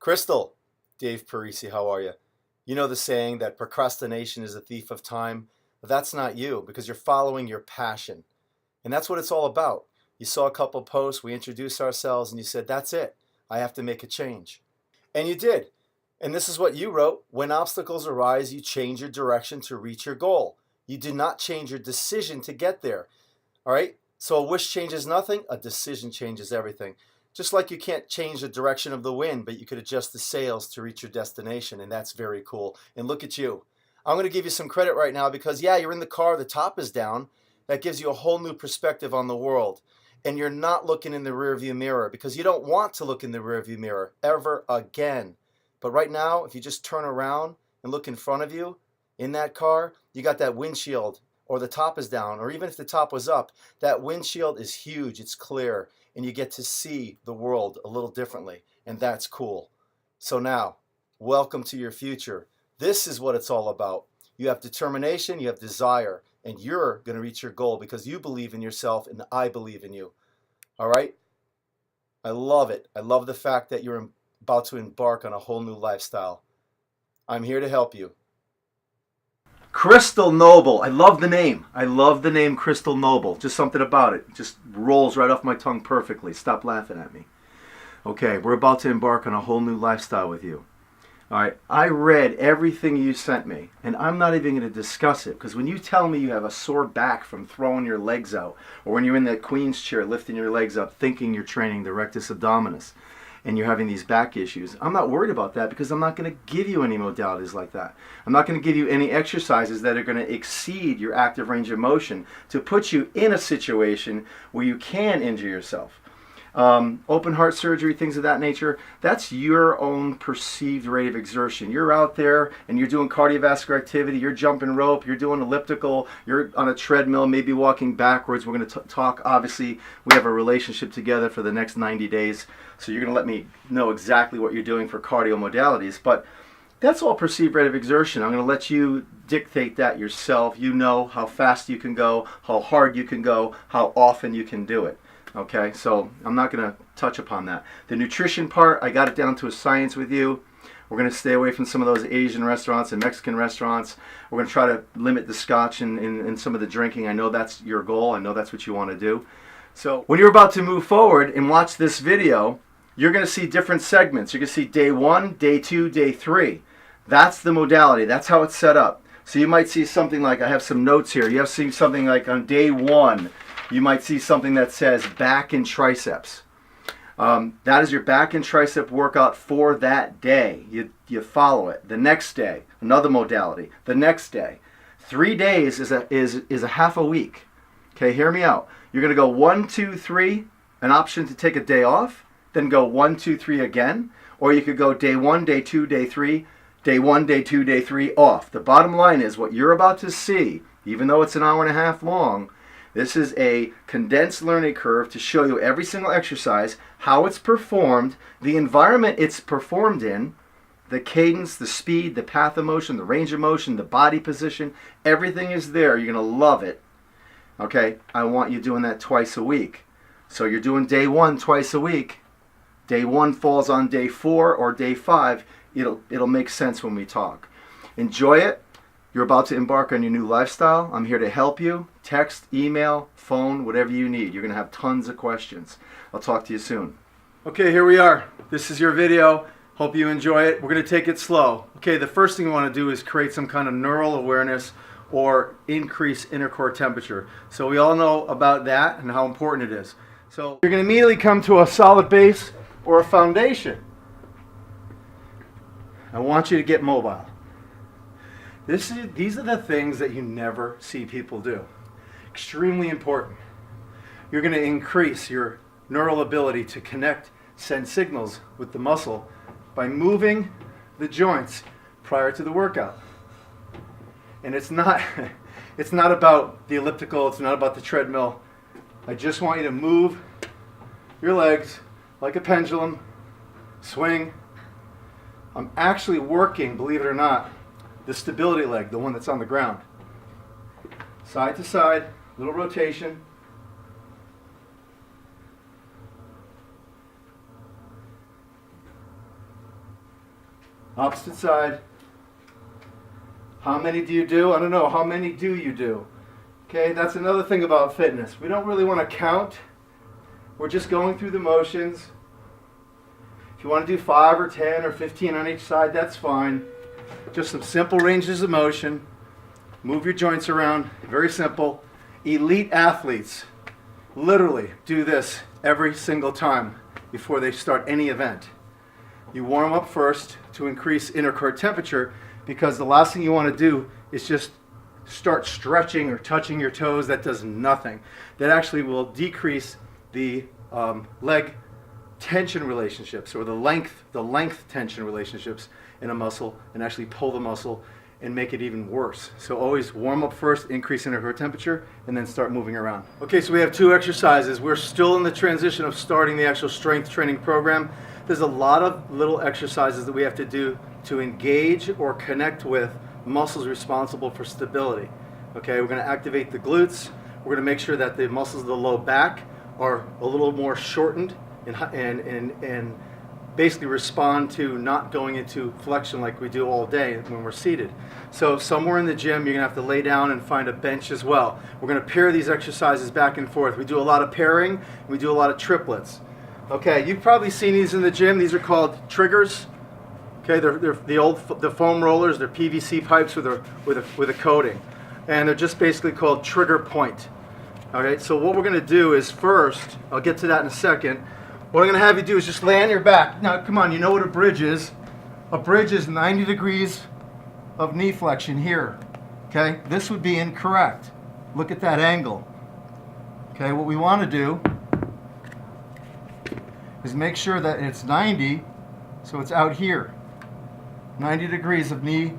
Krystal, Dave Parisi, how are you? You know the saying that procrastination is a thief of time? But that's not you because you're following your passion. And that's what it's all about. You saw a couple posts, we introduced ourselves, and you said, that's it. I have to make a change. And you did. And this is what you wrote. When obstacles arise, you change your direction to reach your goal. You do not change your decision to get there. All right? So a wish changes nothing, a decision changes everything. Just like you can't change the direction of the wind, but you could adjust the sails to reach your destination, and that's very cool. And look at you. I'm going to give you some credit right now because, yeah, you're in the car, the top is down. That gives you a whole new perspective on the world. And you're not looking in the rearview mirror because you don't want to look in the rearview mirror ever again. But right now, if you just turn around and look in front of you in that car, you got that windshield, or the top is down, or even if the top was up, that windshield is huge, it's clear, and you get to see the world a little differently, and that's cool. So now, welcome to your future. This is what it's all about. You have determination, you have desire, and you're going to reach your goal because you believe in yourself and I believe in you. All right? I love it. I love the fact that you're about to embark on a whole new lifestyle. I'm here to help you. Krystal Noble. I love the name. I love the name Krystal Noble. Just something about it. Just rolls right off my tongue perfectly. Stop laughing at me. Okay, we're about to embark on a whole new lifestyle with you. All right, I read everything you sent me, and I'm not even going to discuss it because when you tell me you have a sore back from throwing your legs out, or when you're in that queen's chair lifting your legs up thinking you're training the rectus abdominis, and you're having these back issues, I'm not worried about that because I'm not going to give you any modalities like that. I'm not going to give you any exercises that are going to exceed your active range of motion to put you in a situation where you can injure yourself. Open heart surgery, things of that nature, that's your own perceived rate of exertion. You're out there and you're doing cardiovascular activity, you're jumping rope, you're doing elliptical, you're on a treadmill, maybe walking backwards. We're going to talk, obviously, we have a relationship together for the next 90 days, so you're going to let me know exactly what you're doing for cardio modalities, but that's all perceived rate of exertion. I'm going to let you dictate that yourself. You know how fast you can go, how hard you can go, how often you can do it. Okay, so I'm not going to touch upon that. The nutrition part, I got it down to a science with you. We're going to stay away from some of those Asian restaurants and Mexican restaurants. We're going to try to limit the scotch and some of the drinking. I know that's your goal. I know that's what you want to do. So when you're about to move forward and watch this video, you're going to see different segments. You're going to see day 1, day 2, day 3. That's the modality. That's how it's set up. So you might see something like, I have some notes here. You have seen something like on day 1, you might see something that says back and triceps. That is your back and tricep workout for that day. You follow it. The next day, another modality. The next day. 3 days is a half a week. Okay, hear me out. You're going to go 1, 2, 3, an option to take a day off, then go 1, 2, 3 again. Or you could go day 1, day 2, day 3, day 1, day 2, day 3 off. The bottom line is what you're about to see, even though it's an hour and a half long, this is a condensed learning curve to show you every single exercise, how it's performed, the environment it's performed in, the cadence, the speed, the path of motion, the range of motion, the body position, everything is there. You're going to love it. Okay, I want you doing that twice a week. So you're doing day 1 twice a week. Day 1 falls on day 4 or day 5. It'll make sense when we talk. Enjoy it. You're about to embark on your new lifestyle. I'm here to help you. Text, email, phone, whatever you need. You're going to have tons of questions. I'll talk to you soon. Okay, here we are. This is your video. Hope you enjoy it. We're going to take it slow. Okay, the first thing we want to do is create some kind of neural awareness or increase inner core temperature. So we all know about that and how important it is. So you're going to immediately come to a solid base or a foundation. I want you to get mobile. These are the things that you never see people do. Extremely important. You're going to increase your neural ability to connect, send signals with the muscle by moving the joints prior to the workout. And it's not about the elliptical, it's not about the treadmill. I just want you to move your legs like a pendulum, swing. I'm actually working, believe it or not, the stability leg, the one that's on the ground. Side to side, little rotation. Opposite side. How many do you do? I don't know. How many do you do? Okay, that's another thing about fitness. We don't really want to count. We're just going through the motions. If you want to do 5 or 10 or 15 on each side, that's fine. Just some simple ranges of motion. Move your joints around. Very simple. Elite athletes literally do this every single time before they start any event. You warm up first to increase intercord temperature, because the last thing you want to do is just start stretching or touching your toes. That does nothing. That actually will decrease the leg tension relationships, or the length tension relationships in a muscle, and actually pull the muscle and make it even worse. So always warm up first, increase intercord temperature, and then start moving around. Okay, so we have 2 exercises. We're still in the transition of starting the actual strength training program. There's a lot of little exercises that we have to do to engage or connect with muscles responsible for stability. Okay, we're going to activate the glutes. We're going to make sure that the muscles of the low back are a little more shortened and basically respond to not going into flexion like we do all day when we're seated. So somewhere in the gym, you're going to have to lay down and find a bench as well. We're going to pair these exercises back and forth. We do a lot of pairing, and we do a lot of triplets. Okay, you've probably seen these in the gym. These are called triggers. Okay, they're the foam rollers. They're PVC pipes with a coating, and they're just basically called trigger point. All right, so what we're going to do is first, I'll get to that in a second. What I'm going to have you do is just lay on your back. Now, come on, you know what a bridge is. A bridge is 90 degrees of knee flexion here. Okay, this would be incorrect. Look at that angle. Okay, what we want to do is make sure that it's 90, so it's out here. 90 degrees of knee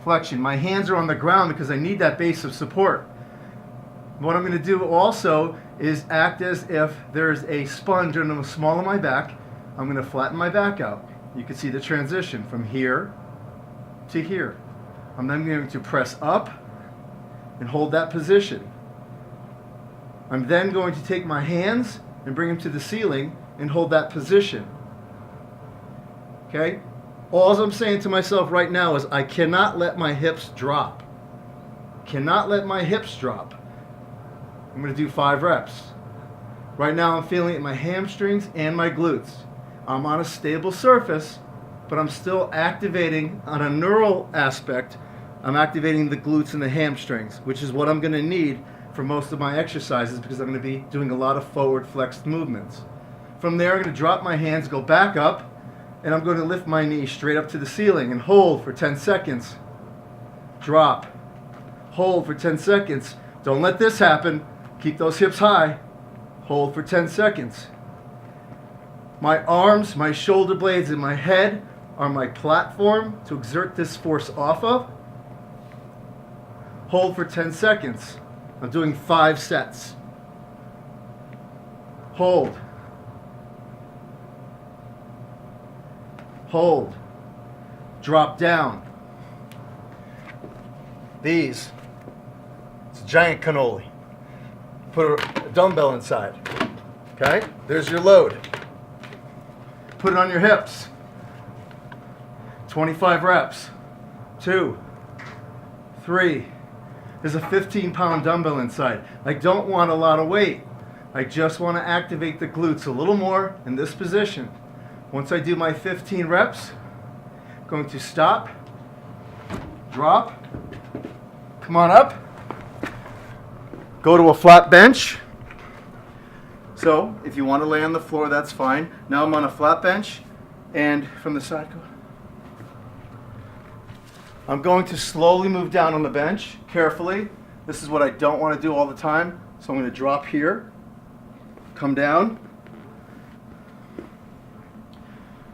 flexion. My hands are on the ground because I need that base of support. What I'm going to do also is act as if there's a sponge on the small of my back. I'm going to flatten my back out. You can see the transition from here to here. I'm then going to press up and hold that position. I'm then going to take my hands and bring them to the ceiling and hold that position. Okay? All I'm saying to myself right now is I cannot let my hips drop. Cannot let my hips drop. I'm going to do 5 reps. Right now I'm feeling it in my hamstrings and my glutes. I'm on a stable surface, but I'm still activating on a neural aspect. I'm activating the glutes and the hamstrings, which is what I'm going to need for most of my exercises, because I'm going to be doing a lot of forward flexed movements. From there, I'm going to drop my hands, go back up, and I'm going to lift my knee straight up to the ceiling and hold for 10 seconds. Drop. Hold for 10 seconds. Don't let this happen. Keep those hips high. Hold for 10 seconds. My arms, my shoulder blades, and my head are my platform to exert this force off of. Hold for 10 seconds. I'm doing 5 sets. Hold. Hold. Drop down. It's a giant cannoli. Put a dumbbell inside. Okay? There's your load. Put it on your hips. 25 reps. 2, 3. There's a 15-pound dumbbell inside. I don't want a lot of weight. I just want to activate the glutes a little more in this position. Once I do my 15 reps, I'm going to stop, drop, come on up, go to a flat bench. So if you want to lay on the floor, that's fine. Now I'm on a flat bench, and from the side, I'm going to slowly move down on the bench, carefully. This is what I don't want to do all the time. So I'm going to drop here, come down.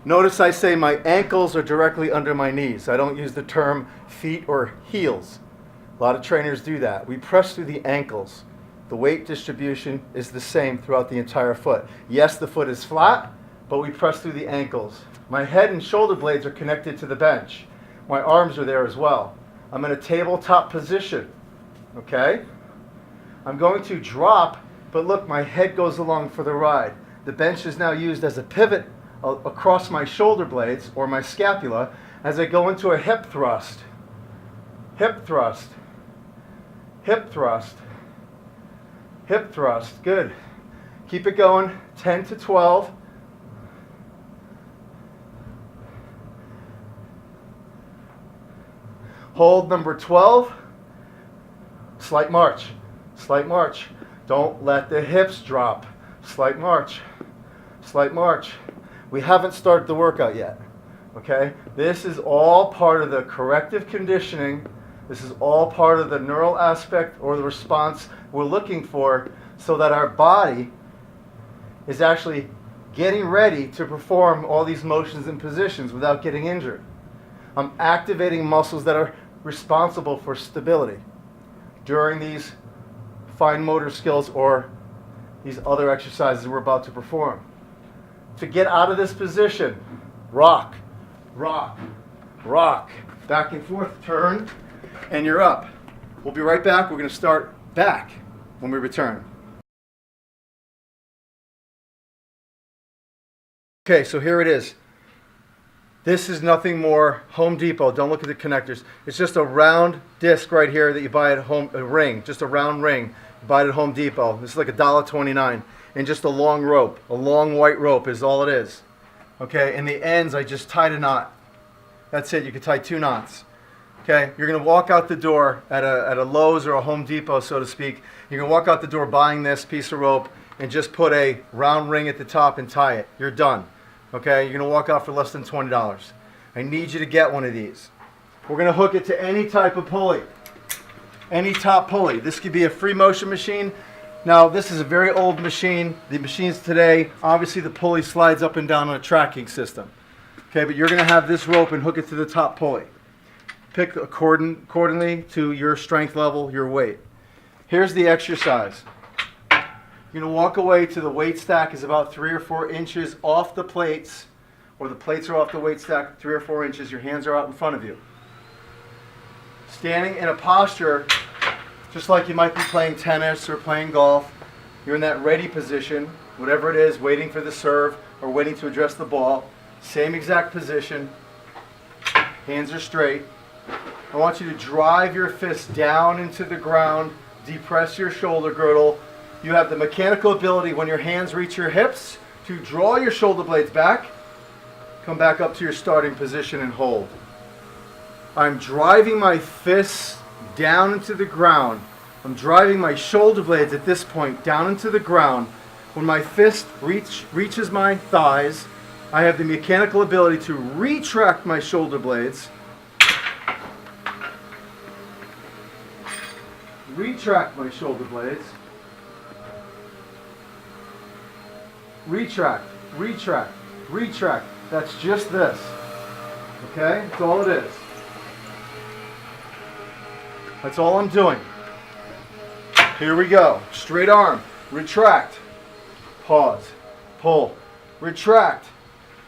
Notice I say my ankles are directly under my knees. I don't use the term feet or heels. A lot of trainers do that. We press through the ankles. The weight distribution is the same throughout the entire foot. Yes, the foot is flat, but we press through the ankles. My head and shoulder blades are connected to the bench. My arms are there as well. I'm in a tabletop position. Okay? I'm going to drop, but look, my head goes along for the ride. The bench is now used as a pivot across my shoulder blades or my scapula. as I go into a hip thrust, hip thrust, hip thrust, hip thrust. Good. Keep it going. 10 to 12. Hold number 12. Slight march. Slight march. Don't let the hips drop. Slight march. Slight march. We haven't started the workout yet. Okay? This is all part of the corrective conditioning. This is all part of the neural aspect or the response we're looking for so that our body is actually getting ready to perform all these motions and positions without getting injured. I'm activating muscles that are responsible for stability during these fine motor skills or these other exercises we're about to perform. To get out of this position, rock, rock, rock, back and forth, turn, and you're up. We'll be right back. We're going to start back when we return. Okay, so here it is. This is nothing more Home Depot. Don't look at the connectors. It's just a round disc right here that you buy at home, a ring, just a round ring. You buy it at Home Depot. This is like $1.29. And just a long rope, a long white rope is all it is. Okay, and the ends, I just tied a knot. That's it, you can tie 2 knots. Okay, you're gonna walk out the door at a Lowe's or a Home Depot, so to speak. You're gonna walk out the door buying this piece of rope and just put a round ring at the top and tie it. You're done. Okay, you're gonna walk out for less than $20. I need you to get one of these. We're gonna hook it to any type of pulley, any top pulley. This could be a free motion machine. Now, this is a very old machine. The machines today, obviously the pulley slides up and down on a tracking system. Okay, but you're gonna have this rope and hook it to the top pulley. Pick accordingly to your strength level, your weight. Here's the exercise. You're going to walk away to the weight stack is about 3 or 4 inches off the plates, or the plates are off the weight stack 3 or 4 inches. Your hands are out in front of you. Standing in a posture, just like you might be playing tennis or playing golf. You're in that ready position, whatever it is, waiting for the serve or waiting to address the ball. Same exact position. Hands are straight. I want you to drive your fist down into the ground, depress your shoulder girdle. You have the mechanical ability when your hands reach your hips to draw your shoulder blades back, come back up to your starting position and hold. I'm driving my fists down into the ground. I'm driving my shoulder blades at this point down into the ground. When my fist reaches my thighs, I have the mechanical ability to retract my shoulder blades, retract my shoulder blades, retract, retract, retract. That's just this. Okay? That's all it is. That's all I'm doing. Here we go. Straight arm. Retract. Pause. Pull. Retract.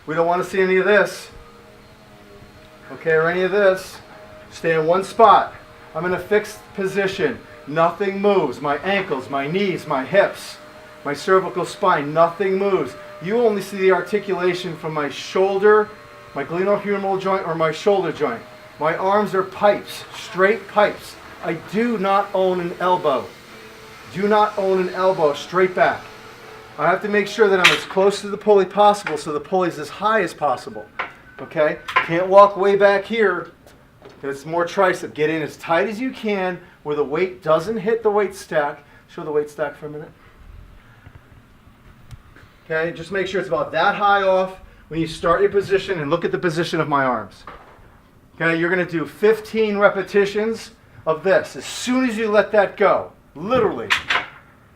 We don't want to see any of this. Okay, or any of this. Stay in one spot. I'm in a fixed position. Nothing moves. My ankles, my knees, my hips, my cervical spine, nothing moves. You only see the articulation from my shoulder, my glenohumeral joint, or my shoulder joint. My arms are pipes, straight pipes. I do not own an elbow. Do not own an elbow straight back. I have to make sure that I'm as close to the pulley possible so the pulley's as high as possible. Okay? Can't walk way back here. It's more tricep. Get in as tight as you can where the weight doesn't hit the weight stack. Show the weight stack for a minute. Okay, just make sure it's about that high off when you start your position, and look at the position of my arms. Okay, you're going to do 15 repetitions of this. As soon as you let that go, literally,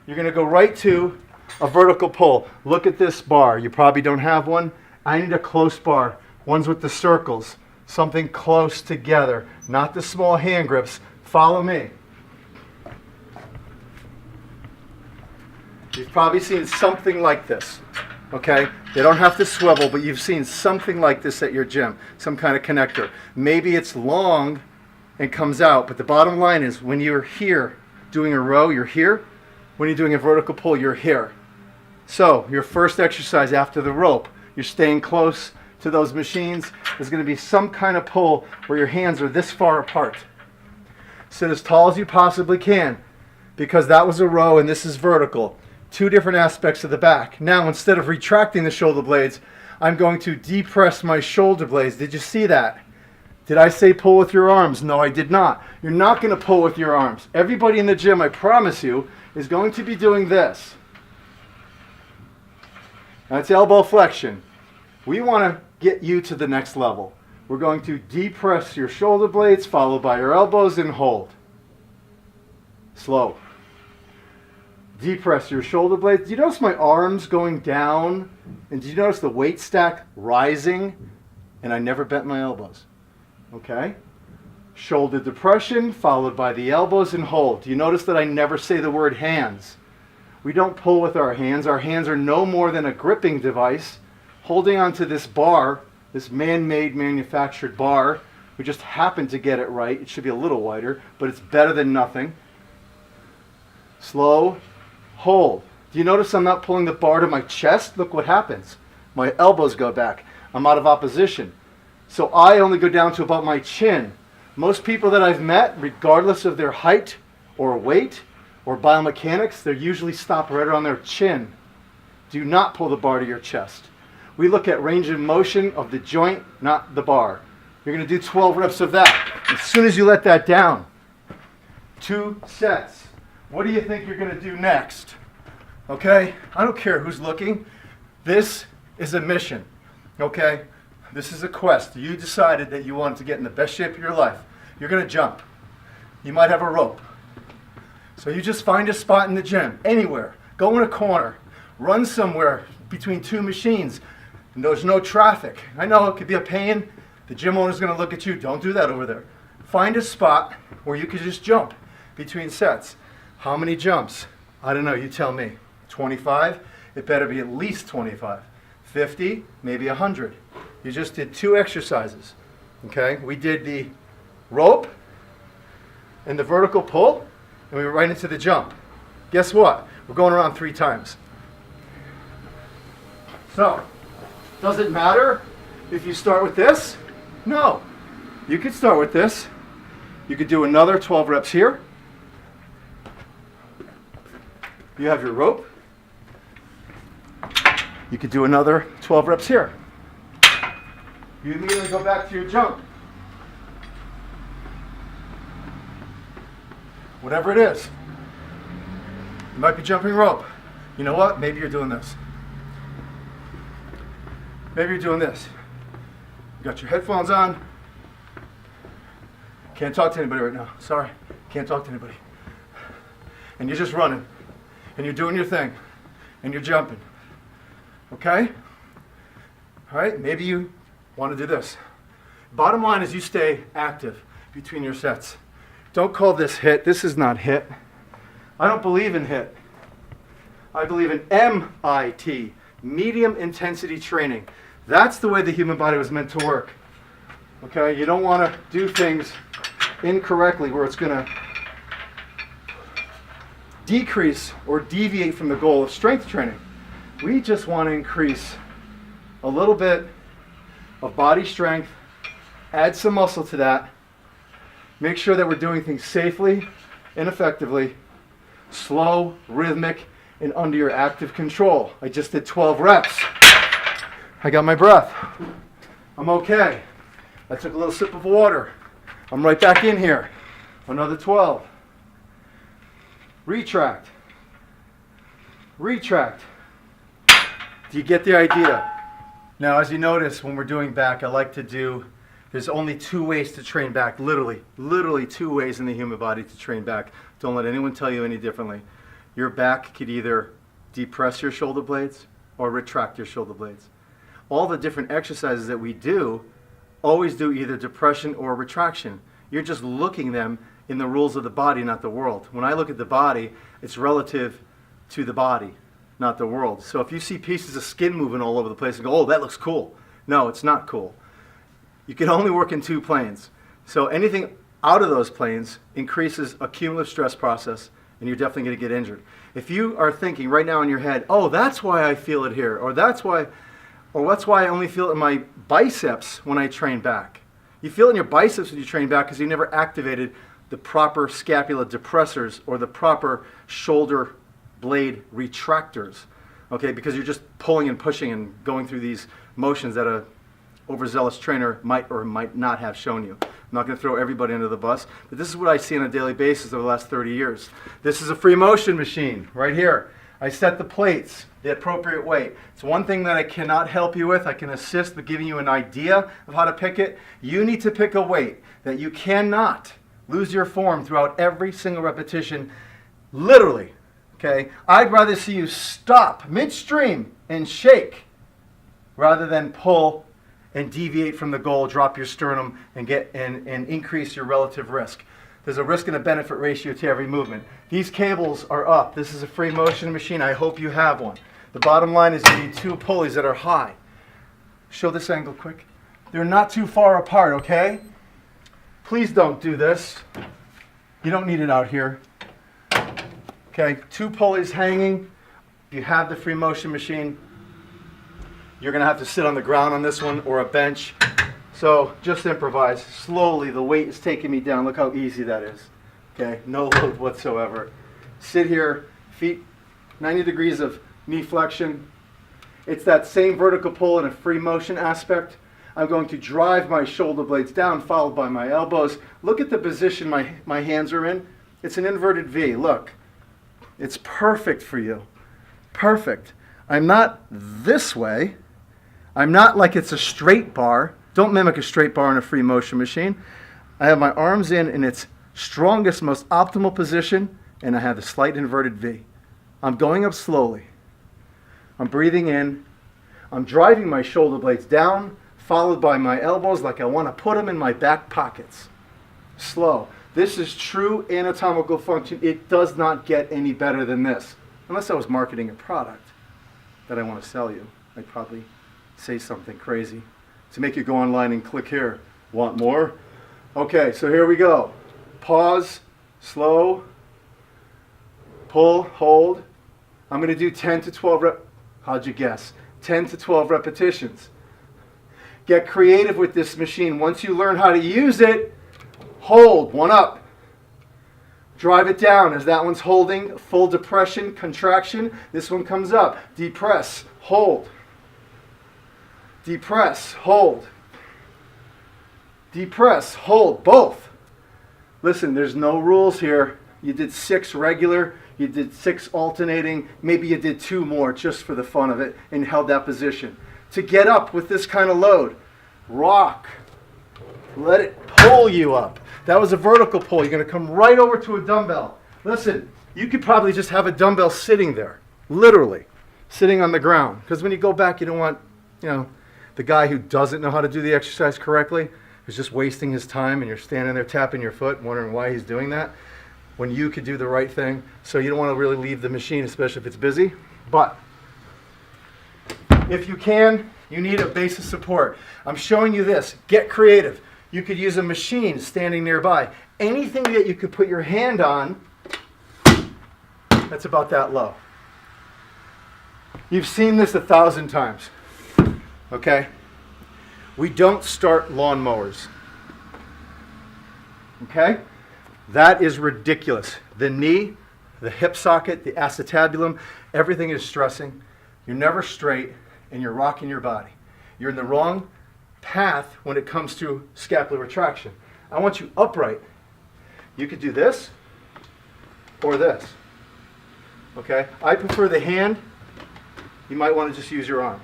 you're going to go right to a vertical pull. Look at this bar. You probably don't have one. I need a close bar. Ones with the circles. Something close together. Not the small hand grips. Follow me. You've probably seen something like this. Okay? They don't have to swivel, but you've seen something like this at your gym. Some kind of connector. Maybe it's long and comes out, but the bottom line is when you're here doing a row, you're here. When you're doing a vertical pull, you're here. So, your first exercise after the rope, you're staying close to those machines, there's going to be some kind of pull where your hands are this far apart. Sit as tall as you possibly can, because that was a row and this is vertical. Two different aspects of the back. Now, instead of retracting the shoulder blades, I'm going to depress my shoulder blades. Did you see that? Did I say pull with your arms? No, I did not. You're not going to pull with your arms. Everybody in the gym, I promise you, is going to be doing this. That's elbow flexion. We want to get you to the next level. We're going to depress your shoulder blades, followed by your elbows, and hold. Slow. Depress your shoulder blades. Do you notice my arms going down? And do you notice the weight stack rising? And I never bent my elbows. Okay? Shoulder depression, followed by the elbows, and hold. Do you notice that I never say the word hands? We don't pull with our hands. Our hands are no more than a gripping device holding onto this bar, this man-made manufactured bar. We just happened to get it right. It should be a little wider, but it's better than nothing. Slow, hold. Do you notice I'm not pulling the bar to my chest? Look what happens. My elbows go back. I'm out of opposition. So I only go down to about my chin. Most people that I've met, regardless of their height or weight or biomechanics, they usually stop right around their chin. Do not pull the bar to your chest. We look at range of motion of the joint, not the bar. You're going to do 12 reps of that. As soon as you let that down, 2 sets. What do you think you're going to do next? Okay? I don't care who's looking. This is a mission. Okay? This is a quest. You decided that you wanted to get in the best shape of your life. You're going to jump. You might have a rope. So you just find a spot in the gym, anywhere. Go in a corner. Run somewhere between 2 machines. And there's no traffic. I know it could be a pain. The gym owner's going to look at you. Don't do that over there. Find a spot where you can just jump between sets. How many jumps? I don't know. You tell me. 25? It better be at least 25. 50? Maybe 100. You just did 2 exercises. Okay? We did the rope and the vertical pull, and we were right into the jump. Guess what? We're going around 3 times. So, does it matter if you start with this? No. You could start with this. You could do another 12 reps here. You have your rope. You could do another 12 reps here. You immediately go back to your jump. Whatever it is. You might be jumping rope. You know what? Maybe you're doing this. Maybe you're doing this. You got your headphones on. Can't talk to anybody right now. Sorry. Can't talk to anybody. And you're just running. And you're doing your thing. And you're jumping. Okay? All right? Maybe you want to do this. Bottom line is you stay active between your sets. Don't call this HIIT. This is not HIIT. I don't believe in HIIT. I believe in MIT, medium intensity training. That's the way the human body was meant to work. Okay? You don't want to do things incorrectly where it's going to decrease or deviate from the goal of strength training. We just want to increase a little bit of body strength, add some muscle to that, make sure that we're doing things safely and effectively, slow, rhythmic, and under your active control. I just did 12 reps. I got my breath. I'm okay. I took a little sip of water. I'm right back in here. Another 12. Retract. Retract. Do you get the idea? Now, as you notice, when we're doing back, I like to do, there's only 2 ways to train back, literally 2 ways in the human body to train back. Don't let anyone tell you any differently. Your back could either depress your shoulder blades or retract your shoulder blades. All the different exercises that we do always do either depression or retraction. You're just looking them in the rules of the body, not the world. When I look at the body, it's relative to the body, not the world. So if you see pieces of skin moving all over the place and go, oh, that looks cool. No, it's not cool. You can only work in 2 planes. So anything out of those planes increases a cumulative stress process, and you're definitely going to get injured. If you are thinking right now in your head, oh, that's why I feel it here, or that's why, Or that's why I only feel it in my biceps when I train back. You feel it in your biceps when you train back because you never activated the proper scapula depressors or the proper shoulder blade retractors. Okay, because you're just pulling and pushing and going through these motions that a overzealous trainer might or might not have shown you. I'm not going to throw everybody under the bus, but this is what I see on a daily basis over the last 30 years. This is a free motion machine right here. I set the plates the appropriate weight. It's one thing that I cannot help you with. I can assist with giving you an idea of how to pick it. You need to pick a weight that you cannot lose your form throughout every single repetition, literally. Okay? I'd rather see you stop midstream and shake rather than pull and deviate from the goal, drop your sternum, and increase your relative risk. There's a risk and a benefit ratio to every movement. These cables are up. This is a free motion machine. I hope you have one. The bottom line is you need two pulleys that are high. Show this angle quick. They're not too far apart, okay? Please don't do this. You don't need it out here. Okay, two pulleys hanging. If you have the free motion machine, you're going to have to sit on the ground on this one or a bench. So just improvise. Slowly, the weight is taking me down. Look how easy that is. Okay, no load whatsoever. Sit here, feet 90 degrees of knee flexion. It's that same vertical pull in a free motion aspect. I'm going to drive my shoulder blades down, followed by my elbows. Look at the position my hands are in. It's an inverted V. Look, it's perfect for you. Perfect. I'm not this way. I'm not like it's a straight bar. Don't mimic a straight bar in a free motion machine. I have my arms in its strongest, most optimal position, and I have a slight inverted V. I'm going up slowly. I'm breathing in. I'm driving my shoulder blades down, followed by my elbows like I want to put them in my back pockets. Slow. This is true anatomical function. It does not get any better than this. Unless I was marketing a product that I want to sell you. I'd probably say something crazy to make you go online and click here. Want more? Okay, so here we go. Pause, slow, pull, hold. I'm going to do 10 to 12 how'd you guess? 10 to 12 repetitions. Get creative with this machine. Once you learn how to use it, hold, one up. Drive it down as that one's holding, full depression, contraction. This one comes up. Depress, hold. Depress, hold. Depress, hold, both. Listen, there's no rules here. You did 6 regular, you did 6 alternating, maybe you did 2 more just for the fun of it and held that position. To get up with this kind of load, rock. Let it pull you up. That was a vertical pull. You're going to come right over to a dumbbell. Listen, you could probably just have a dumbbell sitting there, literally, sitting on the ground. Because when you go back, you don't want, the guy who doesn't know how to do the exercise correctly is just wasting his time, and you're standing there tapping your foot, wondering why he's doing that, when you could do the right thing. So you don't want to really leave the machine, especially if it's busy. But if you can, you need a base of support. I'm showing you this. Get creative. You could use a machine standing nearby. Anything that you could put your hand on, that's about that low. You've seen this 1,000 times. Okay? We don't start lawnmowers. Okay? That is ridiculous. The knee, the hip socket, the acetabulum, everything is stressing. You're never straight, and you're rocking your body. You're in the wrong path when it comes to scapular retraction. I want you upright. You could do this or this. Okay? I prefer the hand. You might want to just use your arm.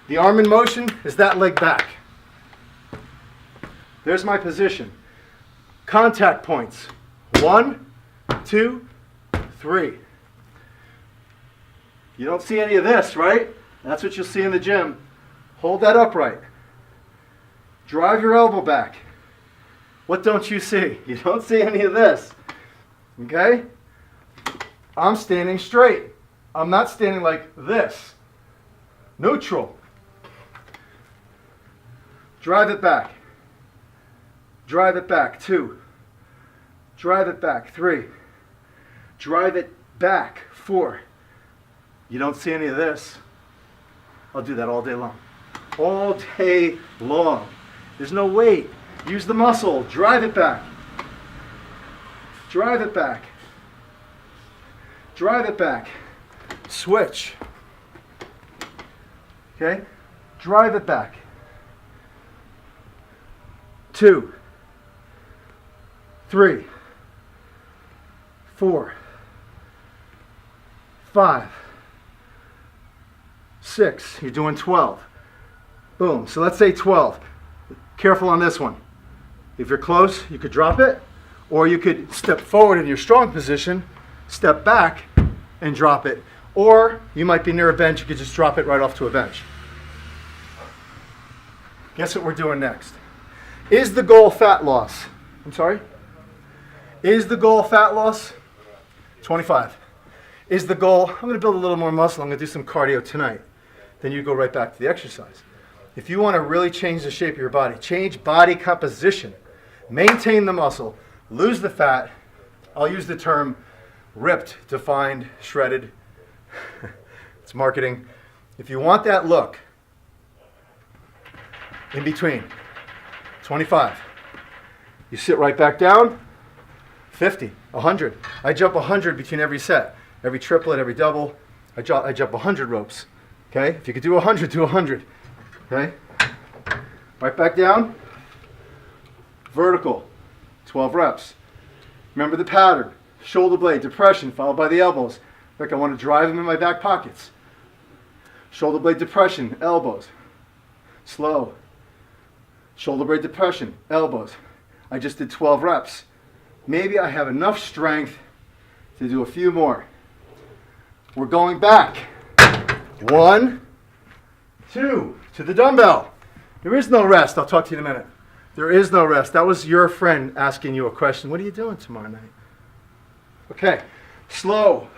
The arm in motion is that leg back. There's my position. Contact points. 1, 2, 3. You don't see any of this, right? That's what you'll see in the gym. Hold that upright. Drive your elbow back. What don't you see? You don't see any of this. Okay? I'm standing straight. I'm not standing like this. Neutral. Drive it back. Drive it back. 2. Drive it back. 3. Drive it back. 4. You don't see any of this. I'll do that all day long. All day long. There's no weight. Use the muscle. Drive it back. Drive it back. Drive it back. Switch. Okay? Drive it back. 2, 3, 4, 5, 6. You're doing 12. Boom. So let's say 12. Careful on this one. If you're close, you could drop it, or you could step forward in your strong position, step back, and drop it. Or you might be near a bench, you could just drop it right off to a bench. Guess what we're doing next? Is the goal fat loss? I'm sorry? Is the goal fat loss? 25. Is the goal, I'm going to build a little more muscle, I'm going to do some cardio tonight. Then you go right back to the exercise. If you want to really change the shape of your body, change body composition, maintain the muscle, lose the fat, I'll use the term ripped, defined, shredded. It's marketing. If you want that look, in between, 25. You sit right back down, 50, 100. I jump 100 between every set. Every triplet, every double, I jump 100 ropes. Okay? If you could do 100, do 100. Okay? Right back down. Vertical, 12 reps. Remember the pattern. Shoulder blade, depression, followed by the elbows. Like I want to drive them in my back pockets. Shoulder blade depression, elbows. Slow. Shoulder blade depression, elbows. I just did 12 reps. Maybe I have enough strength to do a few more. We're going back. 1, 2, to the dumbbell. There is no rest. I'll talk to you in a minute. There is no rest. That was your friend asking you a question. What are you doing tomorrow night? Okay, slow.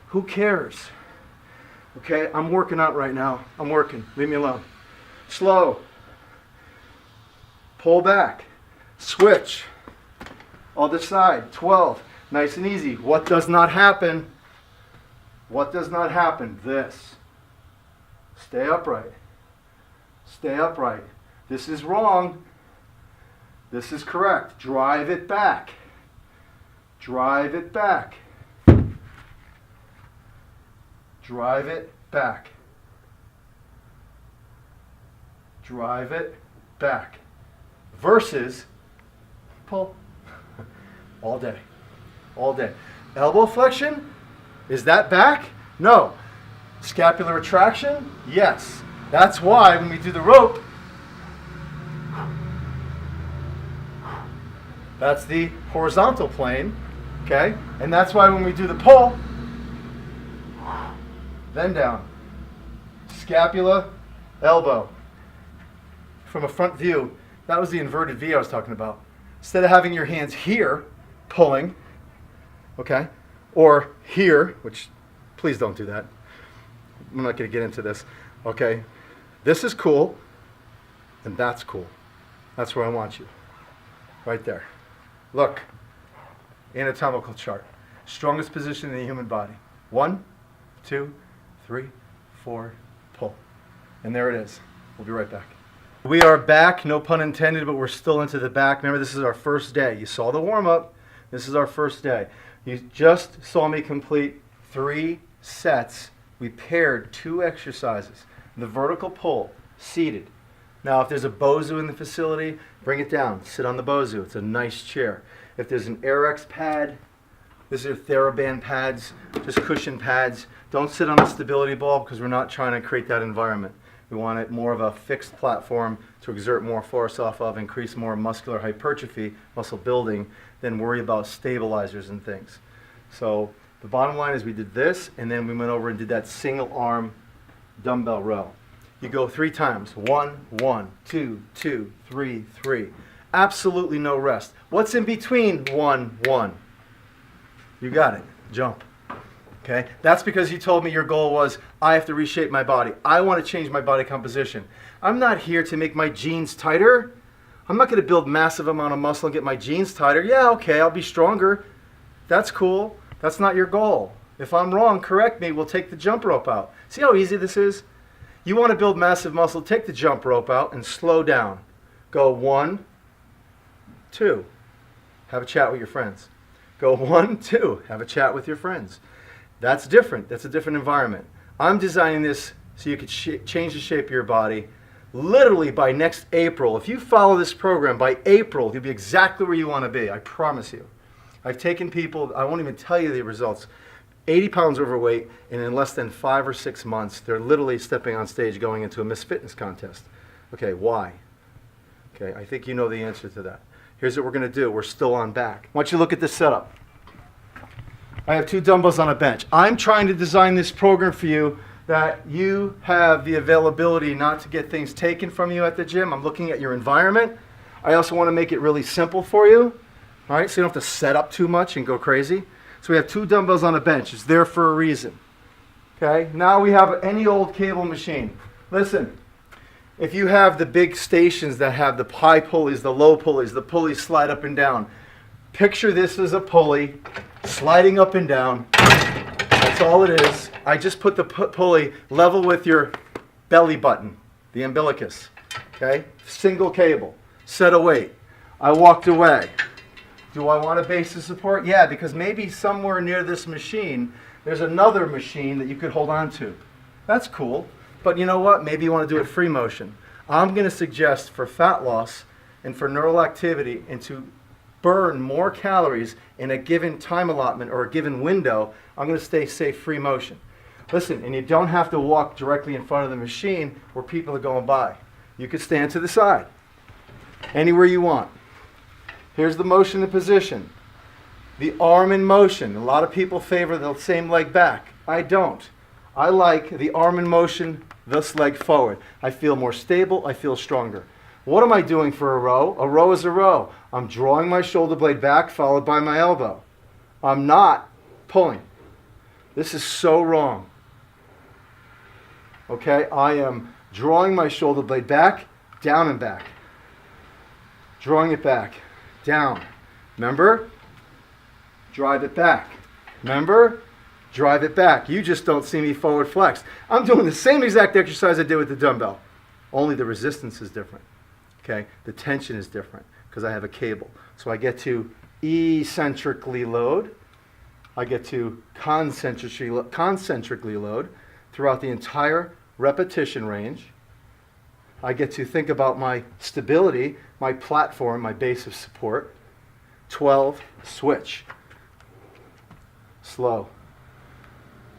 Who cares? Okay, I'm working out right now. I'm working. Leave me alone. Slow. Pull back. Switch. Other side. 12. Nice and easy. What does not happen? What does not happen? This. Stay upright. Stay upright. This is wrong. This is correct. Drive it back. Drive it back. Drive it back. Drive it back. Versus pull. All day. All day. Elbow flexion? Is that back? No. Scapular retraction? Yes. That's why when we do the rope, that's the horizontal plane, okay? And that's why when we do the pull, then down. Scapula, elbow. From a front view, that was the inverted V I was talking about. Instead of having your hands here, pulling, okay, or here, which please don't do that. I'm not going to get into this, okay? This is cool, and that's cool. That's where I want you, right there. Look, anatomical chart. Strongest position in the human body. 1, 2, 3, 4, pull. And there it is. We'll be right back. We are back, no pun intended, but we're still into the back. Remember, this is our first day. You saw the warm-up. This is our first day. You just saw me complete 3 sets. We paired 2 exercises. The vertical pull, seated. Now, if there's a Bozu in the facility, bring it down. Sit on the Bozu. It's a nice chair. If there's an Airex pad, these are TheraBand pads, just cushion pads. Don't sit on a stability ball because we're not trying to create that environment. We want it more of a fixed platform to exert more force off of, increase more muscular hypertrophy, muscle building, than worry about stabilizers and things. So the bottom line is we did this, and then we went over and did that single arm dumbbell row. You go 3 times. 1, 1, 2, 2, 3, 3. Absolutely no rest. What's in between 1, 1? You got it. Jump. Okay? That's because you told me your goal was, I have to reshape my body. I want to change my body composition. I'm not here to make my jeans tighter. I'm not going to build massive amount of muscle and get my jeans tighter. Yeah, okay, I'll be stronger. That's cool. That's not your goal. If I'm wrong, correct me. We'll take the jump rope out. See how easy this is? You want to build massive muscle, take the jump rope out and slow down. Go 1, 2. Have a chat with your friends. Go 1, 2. Have a chat with your friends. That's different. That's a different environment. I'm designing this so you could change the shape of your body literally by next April. If you follow this program, by April, you'll be exactly where you want to be. I promise you. I've taken people, I won't even tell you the results, 80 pounds overweight, and in less than 5 or 6 months, they're literally stepping on stage going into a Miss Fitness contest. Okay, why? Okay, I think you know the answer to that. Here's what we're going to do. We're still on back. I want you to look at this setup. I have 2 dumbbells on a bench. I'm trying to design this program for you that you have the availability not to get things taken from you at the gym. I'm looking at your environment. I also want to make it really simple for you, all right, so you don't have to set up too much and go crazy. So we have 2 dumbbells on a bench. It's there for a reason. Okay, now we have any old cable machine. Listen, if you have the big stations that have the high pulleys, the low pulleys, the pulleys slide up and down, picture this as a pulley sliding up and down. That's all it is. I just put the pulley level with your belly button, the umbilicus. Okay, single cable, set a weight. I walked away. Do I want a base of support? Yeah, because maybe somewhere near this machine, there's another machine that you could hold on to. That's cool. But you know what? Maybe you want to do it free motion. I'm going to suggest for fat loss and for neural activity and to burn more calories in a given time allotment or a given window, I'm going to say free motion. Listen, and you don't have to walk directly in front of the machine where people are going by. You could stand to the side, anywhere you want. Here's the motion and position. The arm in motion. A lot of people favor the same leg back. I don't. I like the arm in motion, this leg forward. I feel more stable. I feel stronger. What am I doing for a row? A row is a row. I'm drawing my shoulder blade back, followed by my elbow. I'm not pulling. This is so wrong. Okay, I am drawing my shoulder blade back, down and back. Drawing it back, down. Remember? Drive it back. Remember? Drive it back. You just don't see me forward flex. I'm doing the same exact exercise I did with the dumbbell, only the resistance is different. Okay, the tension is different because I have a cable. So I get to eccentrically load. I get to concentrically load throughout the entire repetition range. I get to think about my stability, my platform, my base of support. 12, switch. Slow.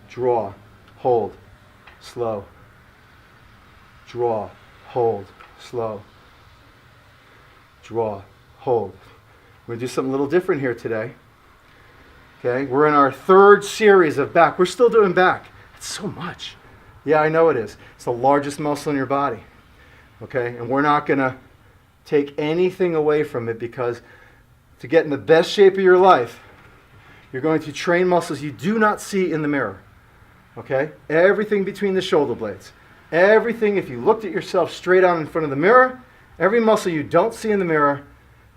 Draw, hold, slow. Draw, hold, slow. Draw, hold. We're going to do something a little different here today. Okay, we're in our 3rd series of back. We're still doing back. It's so much. Yeah, I know it is. It's the largest muscle in your body. Okay, and we're not going to take anything away from it because to get in the best shape of your life, you're going to train muscles you do not see in the mirror. Okay, everything between the shoulder blades. Everything, if you looked at yourself straight on in front of the mirror, every muscle you don't see in the mirror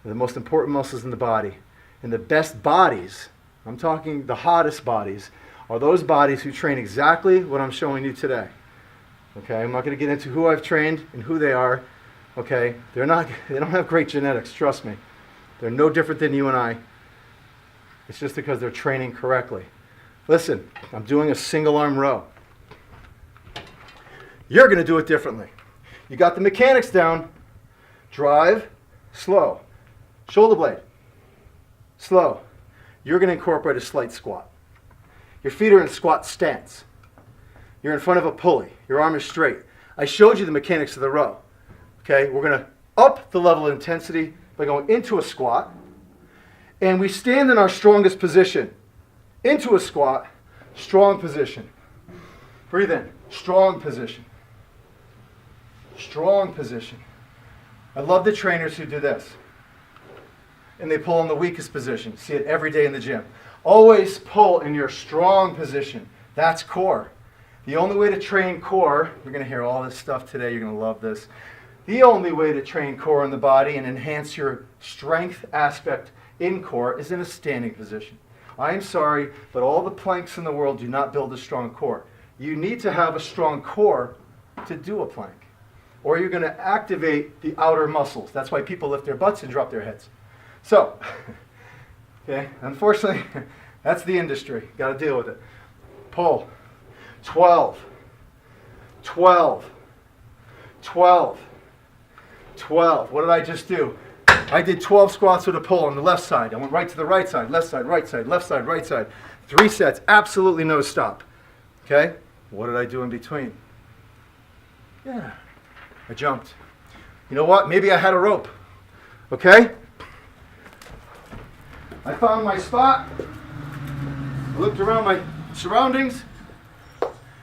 are the most important muscles in the body. And the best bodies, I'm talking the hottest bodies, are those bodies who train exactly what I'm showing you today. Okay, I'm not going to get into who I've trained and who they are. Okay, they don't have great genetics, trust me. They're no different than you and I. It's just because they're training correctly. Listen, I'm doing a single arm row. You're going to do it differently. You got the mechanics down. Drive, slow. Shoulder blade, slow. You're going to incorporate a slight squat. Your feet are in squat stance. You're in front of a pulley. Your arm is straight. I showed you the mechanics of the row. Okay, we're going to up the level of intensity by going into a squat. And we stand in our strongest position. Into a squat, strong position. Breathe in, strong position. Strong position. I love the trainers who do this. And they pull in the weakest position. You see it every day in the gym. Always pull in your strong position. That's core. The only way to train core, you're going to hear all this stuff today, you're going to love this. The only way to train core in the body and enhance your strength aspect in core is in a standing position. I'm sorry, but all the planks in the world do not build a strong core. You need to have a strong core to do a plank, or you're going to activate the outer muscles. That's why people lift their butts and drop their heads. So, okay, unfortunately, that's the industry. Got to deal with it. Pull. 12, 12, 12, 12. What did I just do? I did 12 squats with a pull on the left side. I went right to the right side, left side, right side, left side, right side. 3 sets, absolutely no stop. Okay? What did I do in between? Yeah, I jumped. You know what? Maybe I had a rope. Okay? I found my spot. I looked around my surroundings,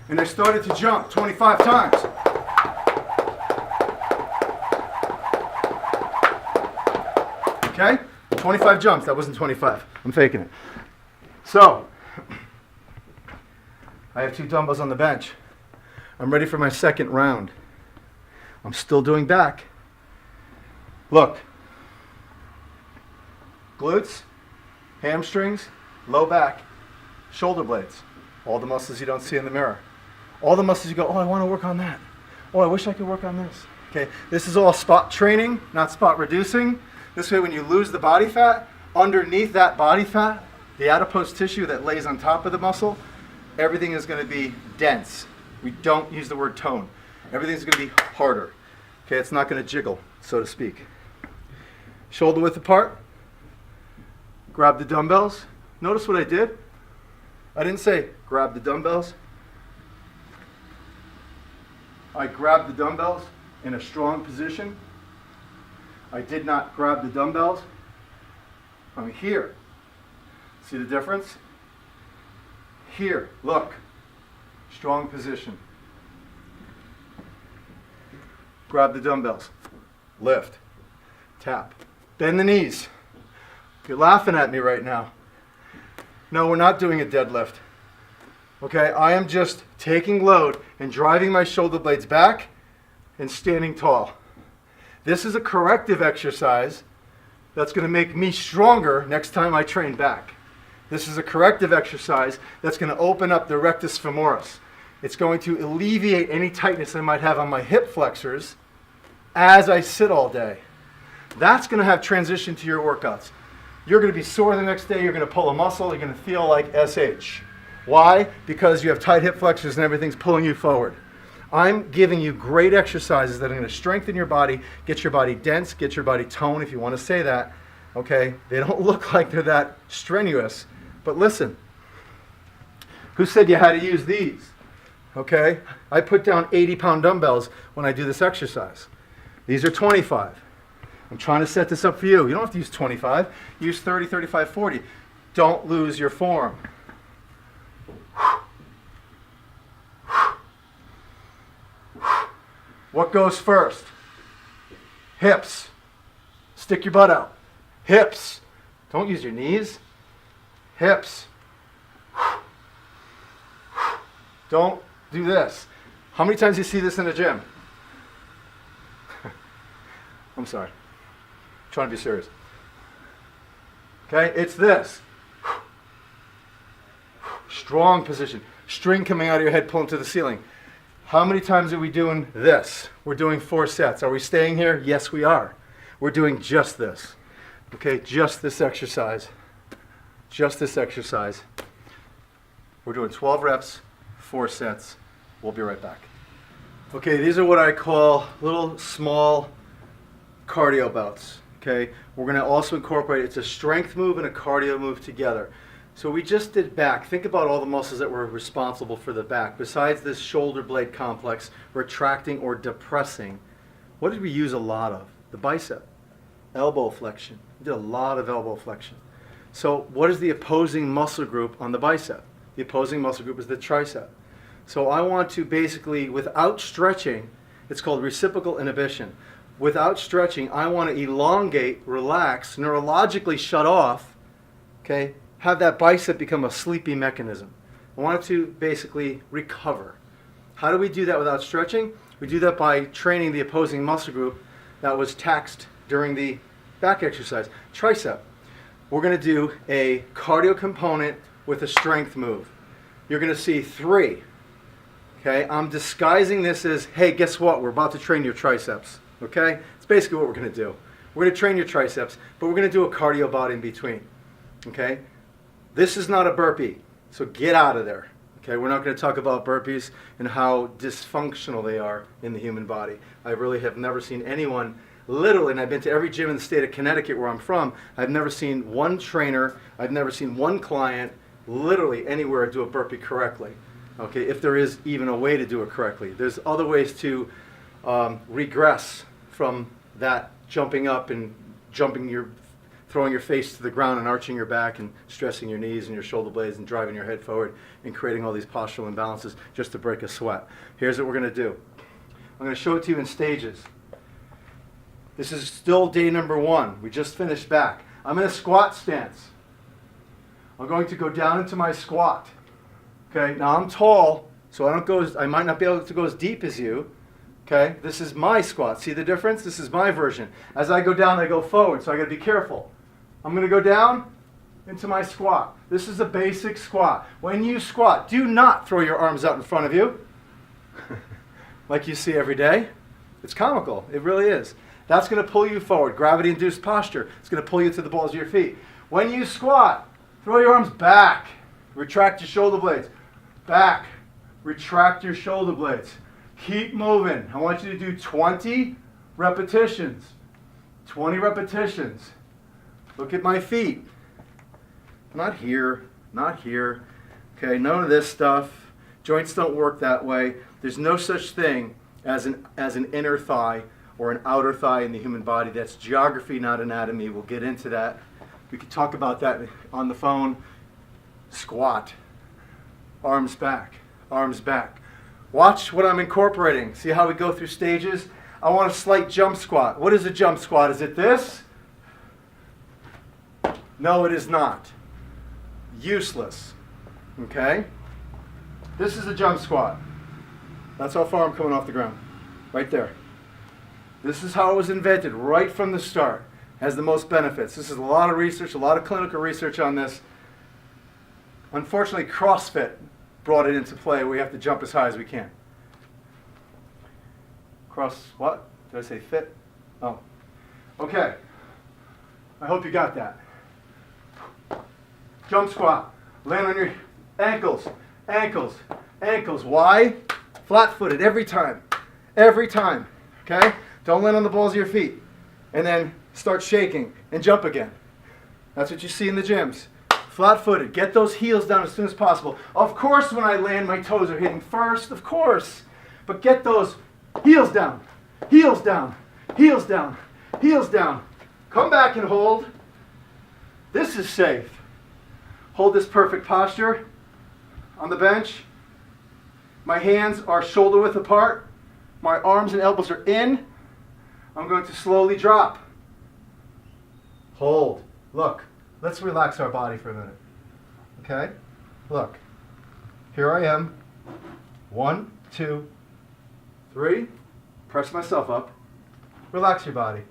and I started to jump 25 times. Okay? 25 jumps. That wasn't 25. I'm faking it. So, I have 2 dumbbells on the bench. I'm ready for my second round. I'm still doing back. Look. Glutes, hamstrings, low back, shoulder blades. All the muscles you don't see in the mirror. All the muscles you go, oh, I want to work on that. Oh, I wish I could work on this. Okay, this is all spot training, not spot reducing. This way, when you lose the body fat, underneath that body fat, the adipose tissue that lays on top of the muscle, everything is going to be dense. We don't use the word tone. Everything's going to be harder. Okay, it's not going to jiggle, so to speak. Shoulder width apart. Grab the dumbbells. Notice what I did? I didn't say grab the dumbbells. I grabbed the dumbbells in a strong position. I did not grab the dumbbells from here. See the difference? Here, look. Strong position. Grab the dumbbells. Lift. Tap. Bend the knees. You're laughing at me right now. No, we're not doing a deadlift. Okay, I am just taking load and driving my shoulder blades back and standing tall. This is a corrective exercise that's going to make me stronger next time I train back. This is a corrective exercise that's going to open up the rectus femoris. It's going to alleviate any tightness I might have on my hip flexors as I sit all day. That's going to have transition to your workouts. You're going to be sore the next day. You're going to pull a muscle. You're going to feel like SH. Why? Because you have tight hip flexors and everything's pulling you forward. I'm giving you great exercises that are going to strengthen your body, get your body dense, get your body toned, if you want to say that. Okay? They don't look like they're that strenuous. But listen, who said you had to use these? Okay? I put down 80-pound dumbbells when I do this exercise. These are 25. I'm trying to set this up for you. You don't have to use 25. Use 30, 35, 40. Don't lose your form. What goes first? Hips. Stick your butt out. Hips. Don't use your knees. Hips. Don't do this. How many times do you see this in a gym? I'm sorry. I'm trying to be serious. Okay, it's this. Strong position. String coming out of your head, pulling to the ceiling. How many times are we doing this? We're doing 4 sets. Are we staying here? Yes, we are. We're doing just this. Okay, just this exercise. Just this exercise. We're doing 12 reps, 4 sets. We'll be right back. Okay, these are what I call little small cardio bouts. Okay, we're going to also incorporate, it's a strength move and a cardio move together. So we just did back. Think about all the muscles that were responsible for the back. Besides this shoulder blade complex, retracting or depressing, what did we use a lot of? The bicep, elbow flexion. We did a lot of elbow flexion. So what is the opposing muscle group on the bicep? The opposing muscle group is the tricep. So I want to basically, without stretching, it's called reciprocal inhibition. Without stretching, I want to elongate, relax, neurologically shut off, okay? Have that bicep become a sleepy mechanism. I want it to basically recover. How do we do that without stretching? We do that by training the opposing muscle group that was taxed during the back exercise. Tricep. we're going to do a cardio component with a strength move. You're going to see 3. Okay, I'm disguising this as, hey, guess what? We're about to train your triceps. Okay, it's basically what we're going to do. We're going to train your triceps, but we're going to do a cardio bout in between. Okay, this is not a burpee, so get out of there. Okay, we're not going to talk about burpees and how dysfunctional they are in the human body. I really have never seen anyone, literally, and I've been to every gym in the state of Connecticut where I'm from, I've never seen one trainer, I've never seen one client, literally anywhere do a burpee correctly. Okay, if there is even a way to do it correctly. There's other ways to regress from that jumping up and throwing your face to the ground and arching your back and stressing your knees and your shoulder blades and driving your head forward and creating all these postural imbalances just to break a sweat. Here's what we're going to do. I'm going to show it to you in stages. This is still day number 1. We just finished back. I'm in a squat stance. I'm going to go down into my squat. Okay, now I'm tall, so I might not be able to go as deep as you. Okay, this is my squat. See the difference? This is my version. As I go down, I go forward, so I got to be careful. I'm going to go down into my squat. This is a basic squat. When you squat, do not throw your arms out in front of you like you see every day. It's comical. It really is. That's going to pull you forward. Gravity-induced posture. It's going to pull you to the balls of your feet. When you squat, throw your arms back. Retract your shoulder blades. Back. Retract your shoulder blades. Keep moving. I want you to do 20 repetitions. 20 repetitions. Look at my feet. Not here. Not here. Okay, none of this stuff. Joints don't work that way. There's no such thing as an inner thigh or an outer thigh in the human body. That's geography, not anatomy. We'll get into that. We could talk about that on the phone. Squat. Arms back. Arms back. Watch what I'm incorporating. See how we go through stages? I want a slight jump squat. What is a jump squat? Is it this? No, it is not. Useless. Okay? This is a jump squat. That's how far I'm coming off the ground. Right there. This is how it was invented right from the start. Has the most benefits. This is a lot of research, a lot of clinical research on this. Unfortunately, CrossFit brought it into play. We have to jump as high as we can. What? Did I say fit? Oh. Okay. I hope you got that. Jump squat. Land on your ankles, ankles, ankles. Why? Flat-footed every time. Every time. Okay? Don't land on the balls of your feet. And then start shaking and jump again. That's what you see in the gyms. Flat-footed. Get those heels down as soon as possible. Of course, when I land, my toes are hitting first. Of course. But get those heels down. Heels down. Heels down. Heels down. Come back and hold. This is safe. Hold this perfect posture on the bench. My hands are shoulder width apart. My arms and elbows are in. I'm going to slowly drop. Hold. Look. Let's relax our body for a minute. Okay? Look. Here I am. 1, 2, 3. Press myself up. Relax your body.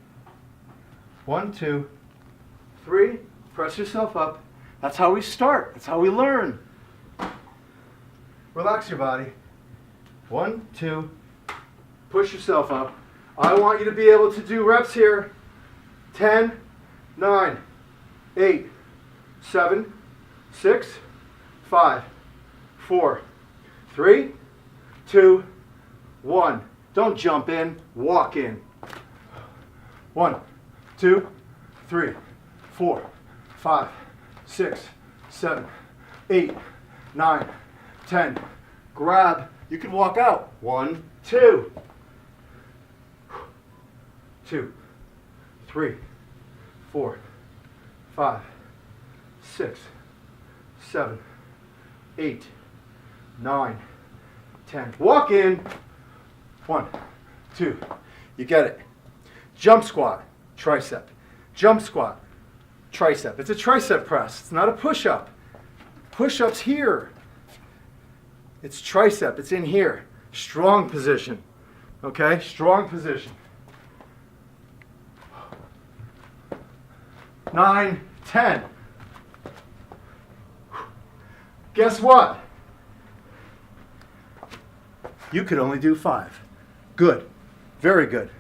1, 2, 3. Press yourself up. That's how we start. That's how we learn. Relax your body. 1, 2. Push yourself up. I want you to be able to do reps here. 10, 9, 8, 7, 6, 5, 4, 3, 2, 1. Don't jump in, walk in. 1, 2, 3, 4, 5, 6, 7, 8, 9, 10. Grab. You can walk out. 1, 2. 2, 3, 4, 5, 6, 7, 8, 9, 10. Walk in. 1, 2. You get it. Jump squat, tricep. Jump squat, tricep. It's a tricep press. It's not a push-up. Push-up's here. It's tricep. It's in here. Strong position. Okay? Strong position. 9, 10. Guess what? You could only do 5. Good. Very good.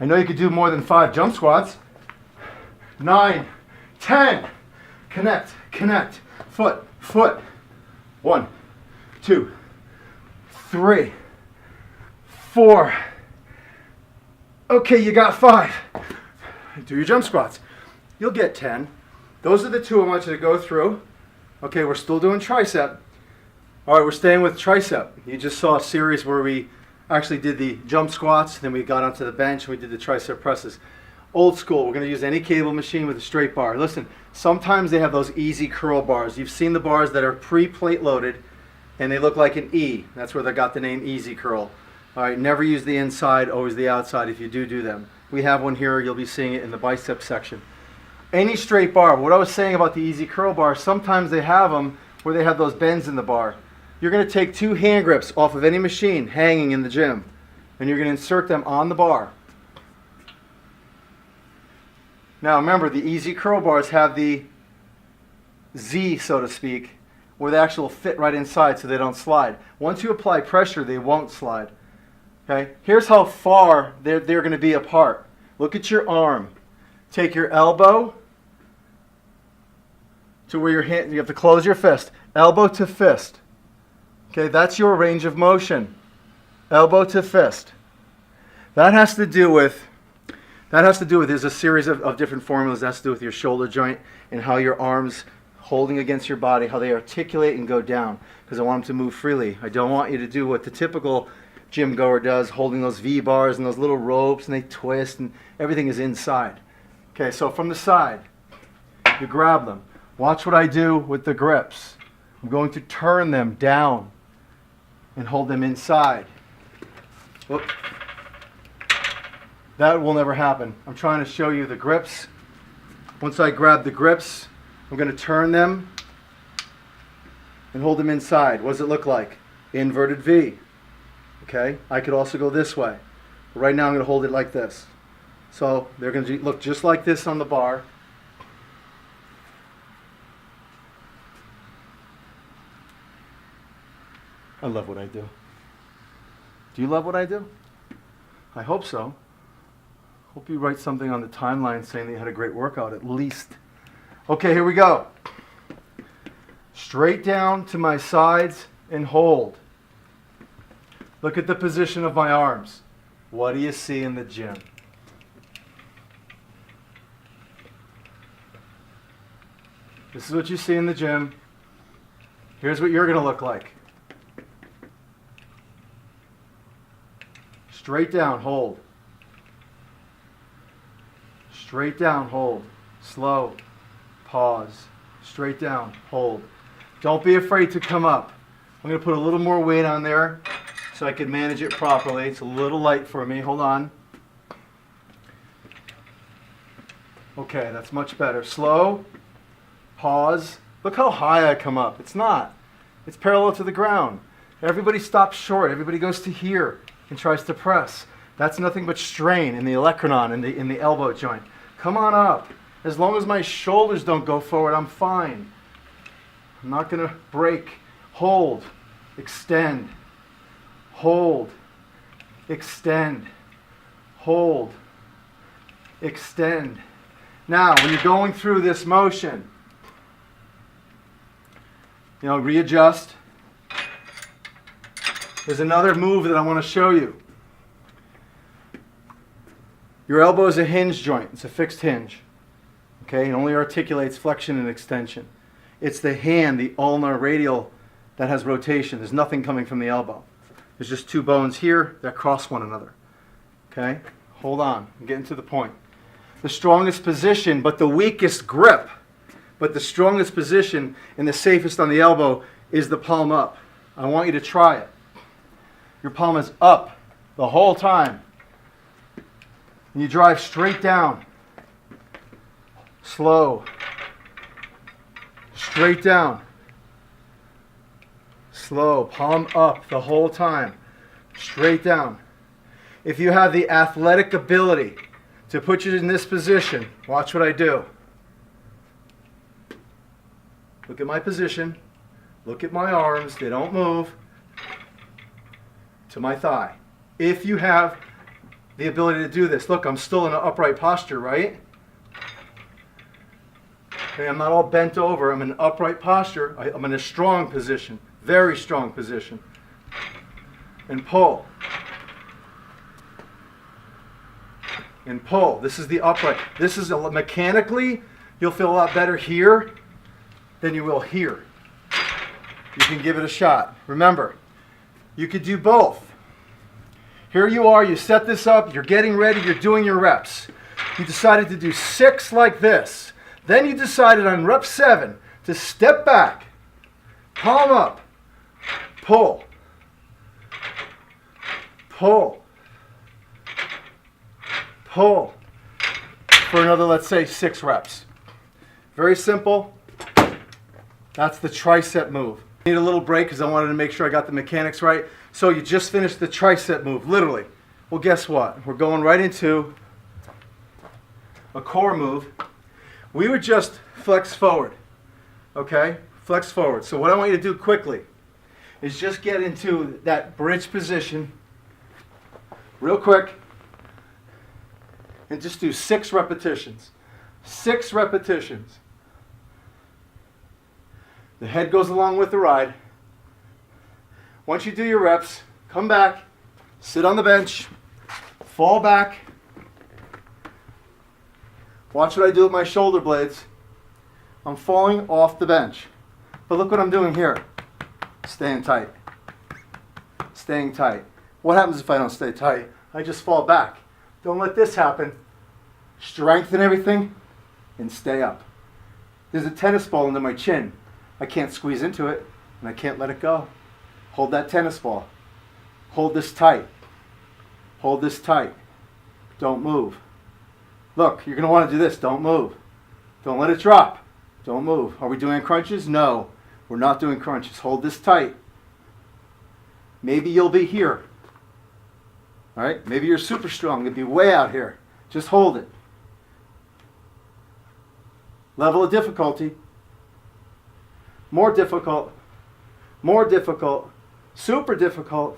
I know you could do more than 5 jump squats. 9, 10. Connect, connect. Foot, foot. 1, 2, 3, 4. Okay, you got 5. Do your jump squats. You'll get 10. Those are the 2 I want you to go through. Okay, we're still doing tricep. All right, we're staying with tricep. You just saw a series where we actually did the jump squats, then we got onto the bench and we did the tricep presses. Old school, we're going to use any cable machine with a straight bar. Listen, sometimes they have those easy curl bars. You've seen the bars that are pre-plate loaded and they look like an E. That's where they got the name Easy Curl. All right, never use the inside, always the outside if you do them. We have one here, you'll be seeing it in the bicep section. Any straight bar. What I was saying about the Easy Curl bar, sometimes they have them where they have those bends in the bar. You're going to take 2 hand grips off of any machine hanging in the gym and you're going to insert them on the bar. Now remember, the Easy Curl bars have the Z, so to speak, where they actually fit right inside so they don't slide. Once you apply pressure, they won't slide. Okay? Here's how far they're going to be apart. Look at your arm. Take your elbow to where your hand, you have to close your fist. Elbow to fist. Okay, that's your range of motion. Elbow to fist. That has to do with, there's a series of different formulas that has to do with your shoulder joint and how your arms holding against your body, how they articulate and go down. Because I want them to move freely. I don't want you to do what the typical gym goer does, holding those V bars and those little ropes and they twist and everything is inside. Okay, so from the side, you grab them. Watch what I do with the grips. I'm going to turn them down and hold them inside. Whoop. That will never happen. I'm trying to show you the grips. Once I grab the grips, I'm going to turn them and hold them inside. What does it look like? Inverted V. Okay, I could also go this way. But right now I'm going to hold it like this. So they're going to look just like this on the bar. I love what I do. Do you love what I do? I hope so. Hope you write something on the timeline saying that you had a great workout at least. Okay, here we go. Straight down to my sides and hold. Look at the position of my arms. What do you see in the gym? This is what you see in the gym. Here's what you're going to look like. Straight down, hold. Straight down, hold. Slow. Pause. Straight down, hold. Don't be afraid to come up. I'm going to put a little more weight on there so I can manage it properly. It's a little light for me. Hold on. Okay, that's much better. Slow. Pause. Look how high I come up. It's not. It's parallel to the ground. Everybody stops short. Everybody goes to here and tries to press. That's nothing but strain in the olecranon, in the elbow joint. Come on up. As long as my shoulders don't go forward, I'm fine. I'm not going to break. Hold. Extend. Hold. Extend. Hold. Extend. Now, when you're going through this motion, readjust. There's another move that I want to show you. Your elbow is a hinge joint. It's a fixed hinge. Okay, it only articulates flexion and extension. It's the hand, the ulnar radial, that has rotation. There's nothing coming from the elbow. There's just 2 bones here that cross one another. Okay, hold on. I'm getting to the point. The strongest position, but the weakest grip, but the strongest position and the safest on the elbow is the palm up. I want you to try it. Your palm is up the whole time. And you drive straight down. Slow. Straight down. Slow. Palm up the whole time. Straight down. If you have the athletic ability to put you in this position, watch what I do. Look at my position. Look at my arms. They don't move. To my thigh. If you have the ability to do this. Look, I'm still in an upright posture, right? Okay, I'm not all bent over. I'm in an upright posture. I'm in a strong position. Very strong position. And pull. And pull. This is the upright. This is mechanically, you'll feel a lot better here than you will here. You can give it a shot. Remember, you could do both. Here you are, you set this up, you're getting ready, you're doing your reps. You decided to do 6 like this. Then you decided on rep 7 to step back, palm up, pull, pull, pull, for another, let's say, 6 reps. Very simple. That's the tricep move. I need a little break because I wanted to make sure I got the mechanics right. So you just finished the tricep move, literally. Well, guess what? We're going right into a core move. We would just flex forward, okay? Flex forward. So what I want you to do quickly is just get into that bridge position real quick and just do 6 repetitions. 6 repetitions. The head goes along with the ride. Once you do your reps, come back, sit on the bench, fall back. Watch what I do with my shoulder blades. I'm falling off the bench. But look what I'm doing here. Staying tight. Staying tight. What happens if I don't stay tight? I just fall back. Don't let this happen. Strengthen everything and stay up. There's a tennis ball under my chin. I can't squeeze into it, and I can't let it go. Hold that tennis ball. Hold this tight. Hold this tight. Don't move. Look, you're going to want to do this. Don't move. Don't let it drop. Don't move. Are we doing crunches? No, we're not doing crunches. Hold this tight. Maybe you'll be here. All right? Maybe you're super strong. You'll be way out here. Just hold it. Level of difficulty. More difficult, more difficult, super difficult.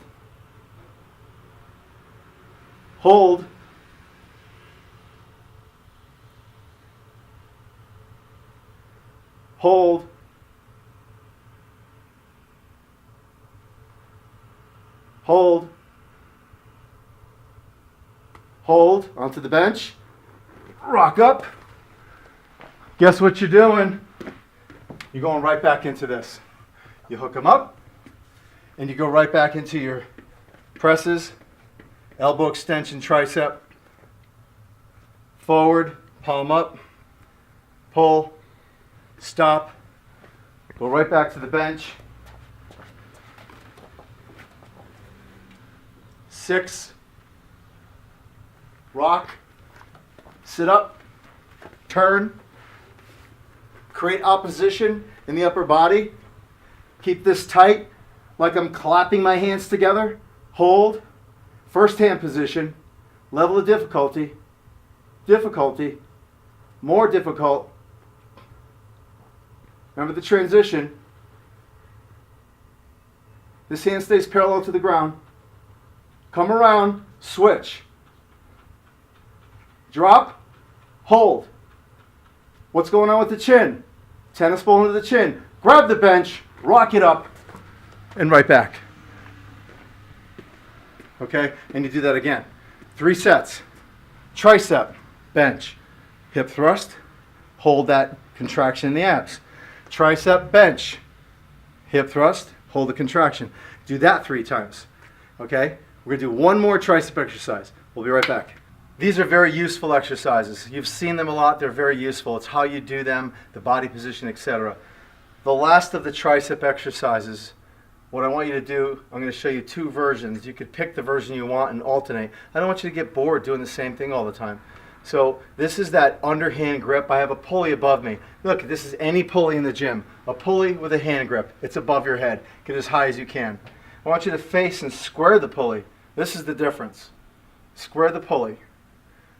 Hold. Hold. Hold. Hold onto the bench. Rock up. Guess what you're doing? You're going right back into this. You hook them up, and you go right back into your presses, elbow extension, tricep, forward, palm up, pull, stop, go right back to the bench. 6, rock, sit up, turn, create opposition in the upper body. Keep this tight, like I'm clapping my hands together. Hold. First hand position. Level of difficulty. Difficulty. More difficult. Remember the transition. This hand stays parallel to the ground. Come around. Switch. Drop. Hold. What's going on with the chin? Tennis ball into the chin. Grab the bench, rock it up, and right back. Okay? And you do that again. 3 sets. Tricep, bench, hip thrust, hold that contraction in the abs. Tricep, bench, hip thrust, hold the contraction. Do that 3 times. Okay? We're going to do one more tricep exercise. We'll be right back. These are very useful exercises. You've seen them a lot. They're very useful. It's how you do them, the body position, etc. The last of the tricep exercises, what I want you to do, I'm going to show you 2 versions. You could pick the version you want and alternate. I don't want you to get bored doing the same thing all the time. So this is that underhand grip. I have a pulley above me. Look, this is any pulley in the gym. A pulley with a hand grip. It's above your head. Get as high as you can. I want you to face and square the pulley. This is the difference. Square the pulley.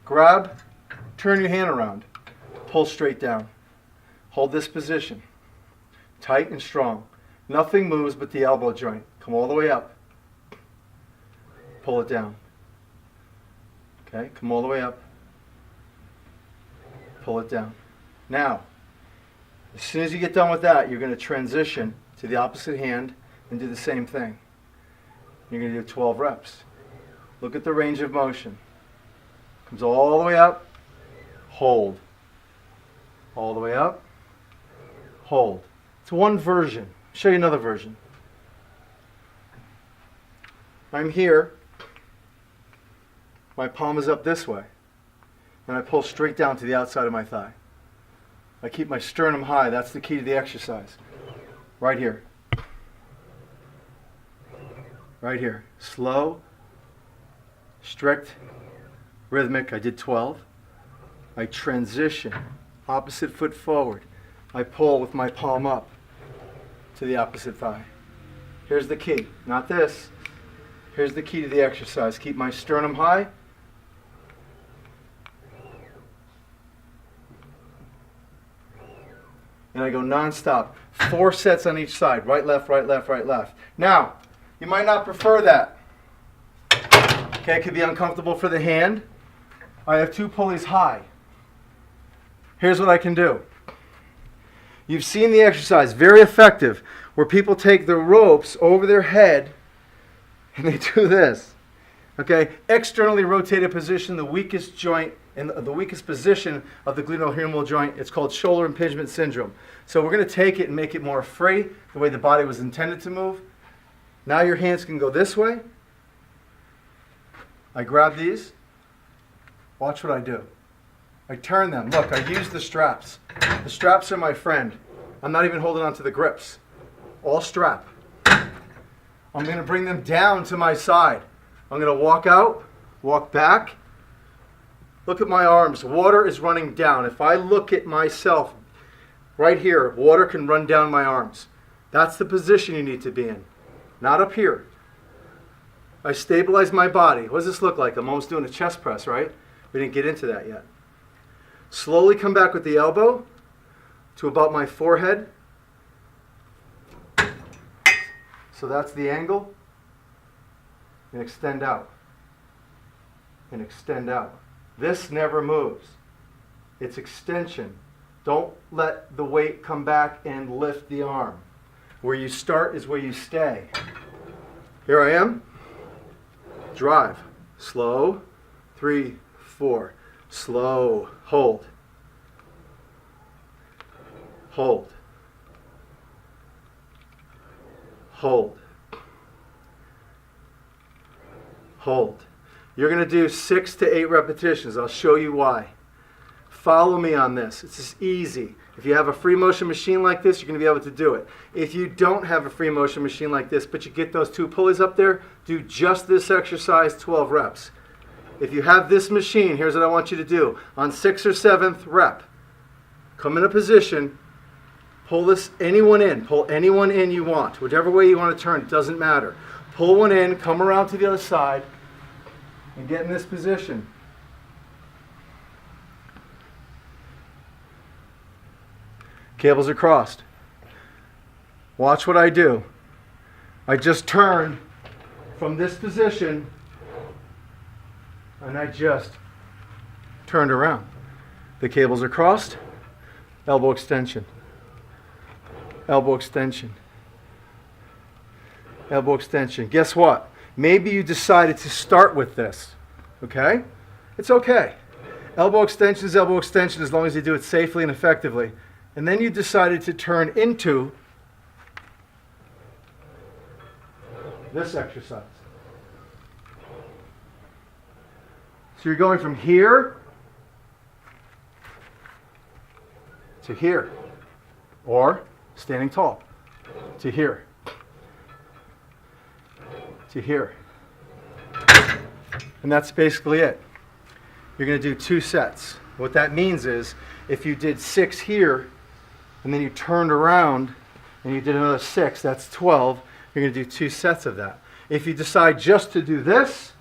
Grab, turn your hand around, pull straight down. Hold this position. Tight and strong. Nothing moves but the elbow joint. Come all the way up. Pull it down. Okay, come all the way up. Pull it down. Now, as soon as you get done with that, you're going to transition to the opposite hand and do the same thing. You're going to do 12 reps. Look at the range of motion. Comes all the way up. Hold. All the way up. Hold. It's one version. I'll show you another version. I'm here. My palm is up this way. And I pull straight down to the outside of my thigh. I keep my sternum high. That's the key to the exercise. Right here. Right here. Slow, strict, rhythmic. I did 12. I transition. Opposite foot forward. I pull with my palm up to the opposite thigh. Here's the key. Not this. Here's the key to the exercise. Keep my sternum high. And I go non-stop. 4 sets on each side. Right, left, right, left, right, left. Now, you might not prefer that. Okay, it could be uncomfortable for the hand. I have 2 pulleys high. Here's what I can do. You've seen the exercise, very effective, where people take the ropes over their head and they do this. Okay, externally rotated position, the weakest joint and the weakest position of the glenohumeral joint. It's called shoulder impingement syndrome. So we're going to take it and make it more free, the way the body was intended to move. Now your hands can go this way. I grab these. Watch what I do. I turn them. Look, I use the straps. The straps are my friend. I'm not even holding on to the grips. All strap. I'm going to bring them down to my side. I'm going to walk out, walk back. Look at my arms. Water is running down. If I look at myself right here, water can run down my arms. That's the position you need to be in. Not up here. I stabilize my body. What does this look like? I'm almost doing a chest press, right? We didn't get into that yet. Slowly come back with the elbow to about my forehead. So that's the angle. And extend out. And extend out. This never moves. It's extension. Don't let the weight come back and lift the arm. Where you start is where you stay. Here I am. Drive. Slow. 3, 4. Slow. Hold. Hold. Hold. Hold. You're going to do 6 to 8 repetitions. I'll show you why. Follow me on this. It's just easy. If you have a free motion machine like this, you're going to be able to do it. If you don't have a free motion machine like this, but you get those 2 pulleys up there, do just this exercise, 12 reps. If you have this machine, here's what I want you to do. On 6th or 7th rep, come in a position, pull this anyone in. Pull anyone in you want. Whichever way you want to turn, it doesn't matter. Pull one in, come around to the other side, and get in this position. Cables are crossed. Watch what I do. I just turn from this position and I just turned around. The cables are crossed. Elbow extension. Elbow extension. Elbow extension. Guess what? Maybe you decided to start with this. Okay? It's okay. Elbow extension is elbow extension as long as you do it safely and effectively. And then you decided to turn into this exercise. So you're going from here to here, or standing tall, to here, to here. And that's basically it. You're going to do 2 sets. What that means is if you did 6 here, and then you turned around and you did another 6, that's 12. You're going to do 2 sets of that. If you decide just to do this,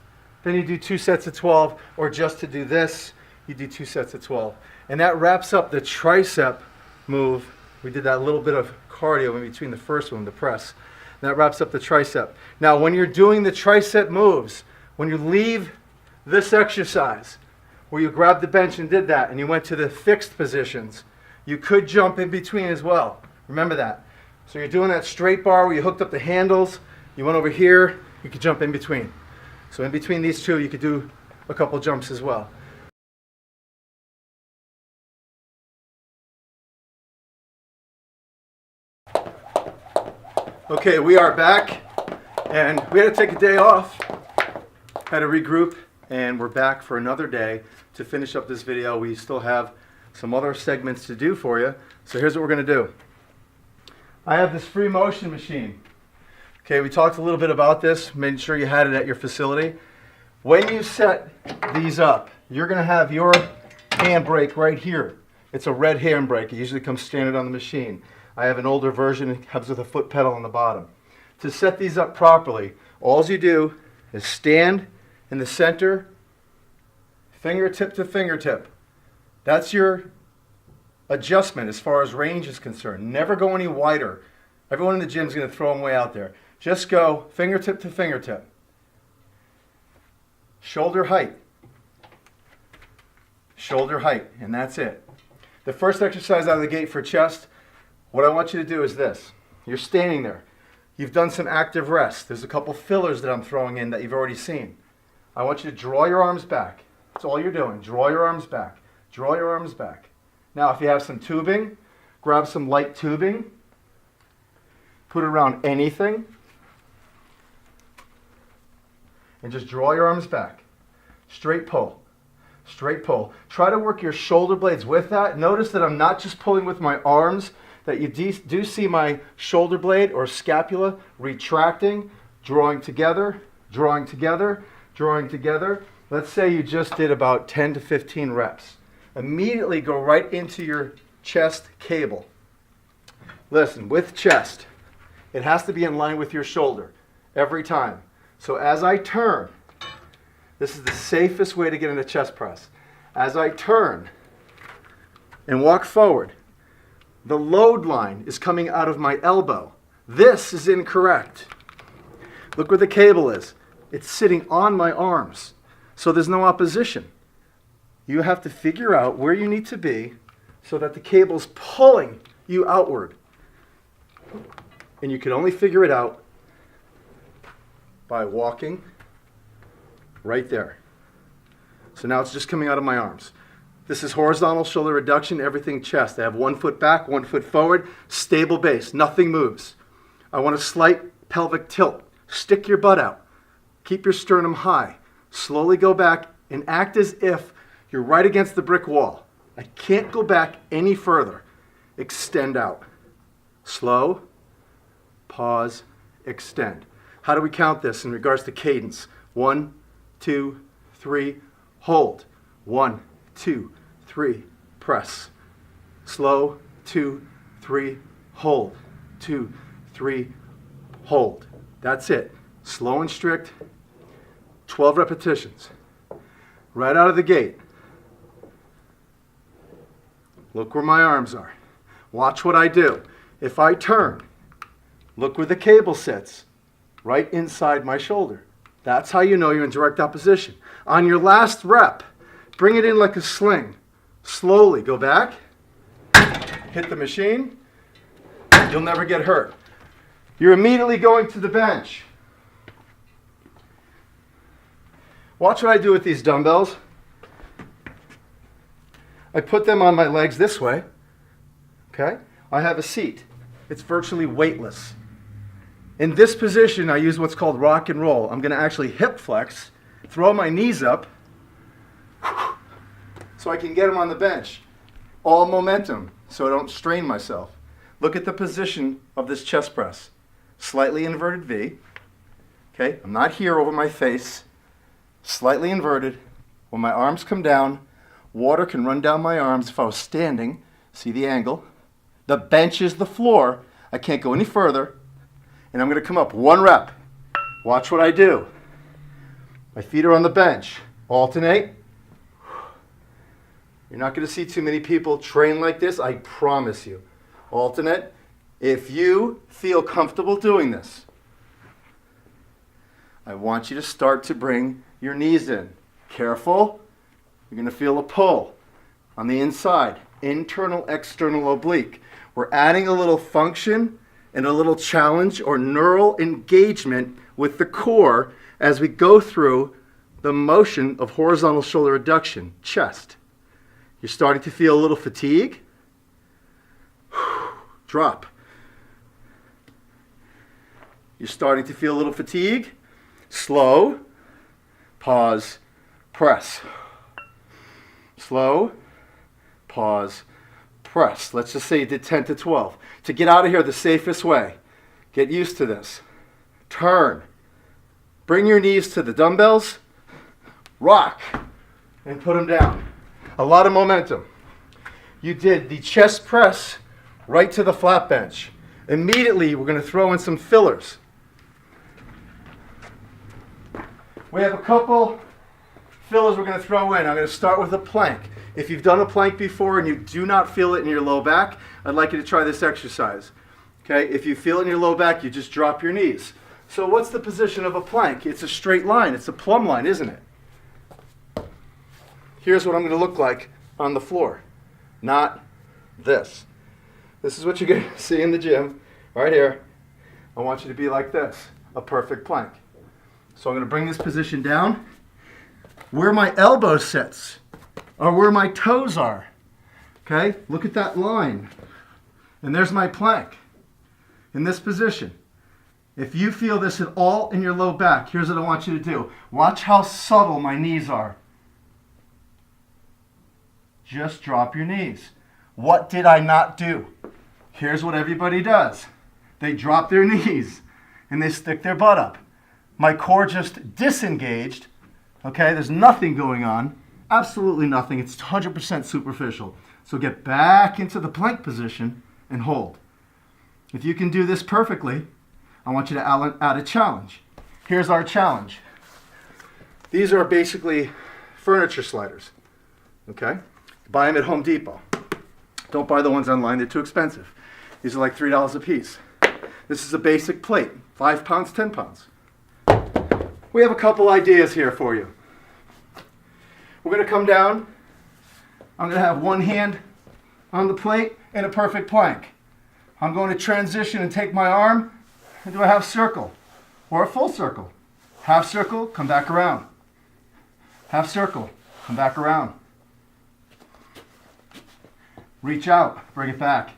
then you do 2 sets of 12, or just to do this, you do 2 sets of 12. And that wraps up the tricep move. We did that little bit of cardio in between the first one, the press. And that wraps up the tricep. Now, when you're doing the tricep moves, when you leave this exercise, where you grabbed the bench and did that, and you went to the fixed positions, you could jump in between as well. Remember that. So you're doing that straight bar where you hooked up the handles, you went over here, you could jump in between. So in between these two, you could do a couple jumps as well. Okay, we are back, and we had to take a day off, had to regroup, and we're back for another day to finish up this video. We still have some other segments to do for you, so here's what we're going to do. I have this free motion machine. Okay, we talked a little bit about this, made sure you had it at your facility. When you set these up, you're going to have your handbrake right here. It's a red handbrake. It usually comes standard on the machine. I have an older version. It comes with a foot pedal on the bottom. To set these up properly, all you do is stand in the center, fingertip to fingertip. That's your adjustment as far as range is concerned. Never go any wider. Everyone in the gym is going to throw them way out there. Just go fingertip to fingertip. Shoulder height. Shoulder height, and that's it. The first exercise out of the gate for chest, what I want you to do is this. You're standing there. You've done some active rest. There's a couple fillers that I'm throwing in that you've already seen. I want you to draw your arms back. That's all you're doing. Draw your arms back. Draw your arms back. Now, if you have some tubing, grab some light tubing. Put it around anything. And just draw your arms back. Straight pull. Straight pull. Try to work your shoulder blades with that. Notice that I'm not just pulling with my arms, that you do see my shoulder blade or scapula retracting, drawing together, drawing together, drawing together. Let's say you just did about 10 to 15 reps. Immediately go right into your chest cable. Listen, with chest, it has to be in line with your shoulder every time. So as I turn, this is the safest way to get into chest press. As I turn and walk forward, the load line is coming out of my elbow. This is incorrect. Look where the cable is. It's sitting on my arms. So there's no opposition. You have to figure out where you need to be so that the cable's pulling you outward. And you can only figure it out by walking right there. So now it's just coming out of my arms. This is horizontal shoulder reduction, everything chest. I have 1 foot back, 1 foot forward, stable base, nothing moves. I want a slight pelvic tilt. Stick your butt out. Keep your sternum high. Slowly go back and act as if you're right against the brick wall. I can't go back any further. Extend out. Slow, pause, extend. How do we count this in regards to cadence? 1, 2, 3, hold. 1, 2, 3, press. Slow, 2, 3, hold. 2, 3, hold. That's it. Slow and strict. 12 repetitions. Right out of the gate. Look where my arms are. Watch what I do. If I turn, look where the cable sits. Right inside my shoulder. That's how you know you're in direct opposition. On your last rep, bring it in like a sling. Slowly go back, hit the machine. You'll never get hurt. You're immediately going to the bench. Watch what I do with these dumbbells. I put them on my legs this way. Okay? I have a seat. It's virtually weightless. In this position, I use what's called rock and roll. I'm going to actually hip flex, throw my knees up, so I can get them on the bench. All momentum, so I don't strain myself. Look at the position of this chest press. Slightly inverted V. Okay, I'm not here over my face. Slightly inverted. When my arms come down, water can run down my arms if I was standing. See the angle? The bench is the floor. I can't go any further. And I'm going to come up 1 rep. Watch what I do. My feet are on the bench. Alternate. You're not going to see too many people train like this, I promise you. Alternate. If you feel comfortable doing this, I want you to start to bring your knees in. Careful. You're going to feel a pull on the inside. Internal, external oblique. We're adding a little function and a little challenge or neural engagement with the core as we go through the motion of horizontal shoulder reduction, chest. You're starting to feel a little fatigue. Drop. You're starting to feel a little fatigue. Slow. Pause. Press. Slow. Pause. Press. Let's just say you did 10 to 12. To get out of here the safest way, get used to this. Turn. Bring your knees to the dumbbells. Rock. And put them down. A lot of momentum. You did the chest press right to the flat bench. Immediately, we're going to throw in some fillers. We have a couple fillers we're going to throw in. I'm going to start with a plank. If you've done a plank before and you do not feel it in your low back, I'd like you to try this exercise. Okay? If you feel it in your low back, you just drop your knees. So what's the position of a plank? It's a straight line. It's a plumb line, isn't it? Here's what I'm going to look like on the floor. Not this. This is what you're going to see in the gym, right here. I want you to be like this, a perfect plank. So I'm going to bring this position down. Where my elbow sits, or where my toes are. Okay? Look at that line. And there's my plank in this position. If you feel this at all in your low back, here's what I want you to do. Watch how subtle my knees are. Just drop your knees. What did I not do? Here's what everybody does. They drop their knees and they stick their butt up. My core just disengaged. Okay, there's nothing going on. Absolutely nothing. It's 100% superficial. So get back into the plank position and hold. If you can do this perfectly, I want you to add a challenge. Here's our challenge. These are basically furniture sliders. Okay? Buy them at Home Depot. Don't buy the ones online, they're too expensive. These are like $3 a piece. This is a basic plate, 5 pounds, 10 pounds. We have a couple ideas here for you. We're going to come down. I'm going to have one hand on the plate in a perfect plank. I'm going to transition and take my arm and do a half circle or a full circle. Half circle, come back around. Half circle, come back around. Reach out, bring it back.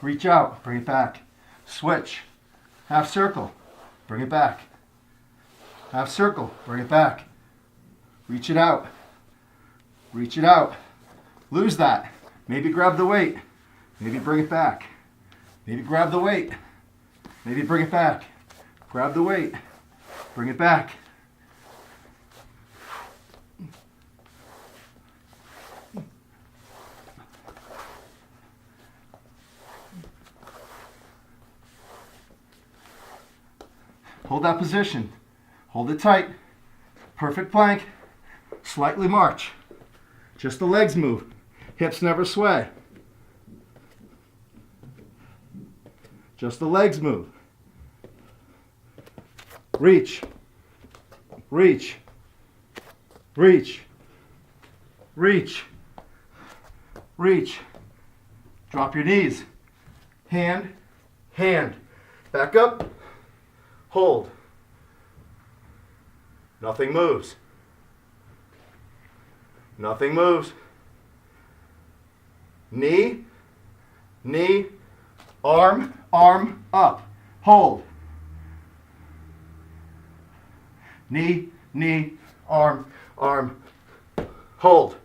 Reach out, bring it back. Switch. Half circle, bring it back. Half circle, bring it back. Reach it out. Reach it out. Lose that. Maybe grab the weight. Maybe bring it back. Maybe grab the weight. Maybe bring it back. Grab the weight. Bring it back. Hold that position. Hold it tight. Perfect plank. Slightly march. Just the legs move. Hips never sway. Just the legs move. Reach. Reach. Reach. Reach. Reach. Drop your knees. Hand. Hand. Back up. Hold. Nothing moves. Nothing moves. Knee, knee, arm, arm, up. Hold. Knee, knee, arm, arm. Hold.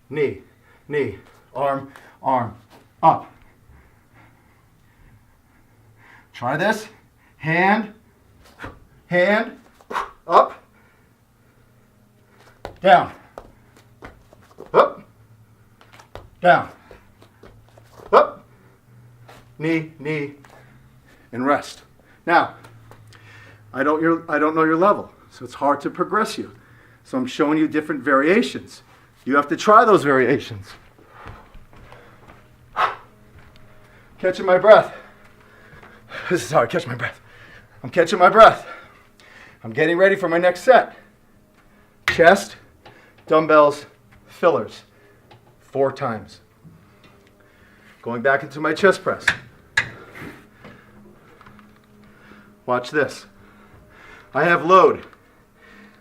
Knee, knee, arm, arm, up. Try this. Hand, hand, up, down, up, down, up, knee, knee, and rest. Now, I don't know your level, so it's hard to progress you. So I'm showing you different variations. You have to try those variations. Catching my breath. This is how I catch my breath. I'm catching my breath. I'm getting ready for my next set. Chest, dumbbells, fillers. 4 times. Going back into my chest press. Watch this. I have load.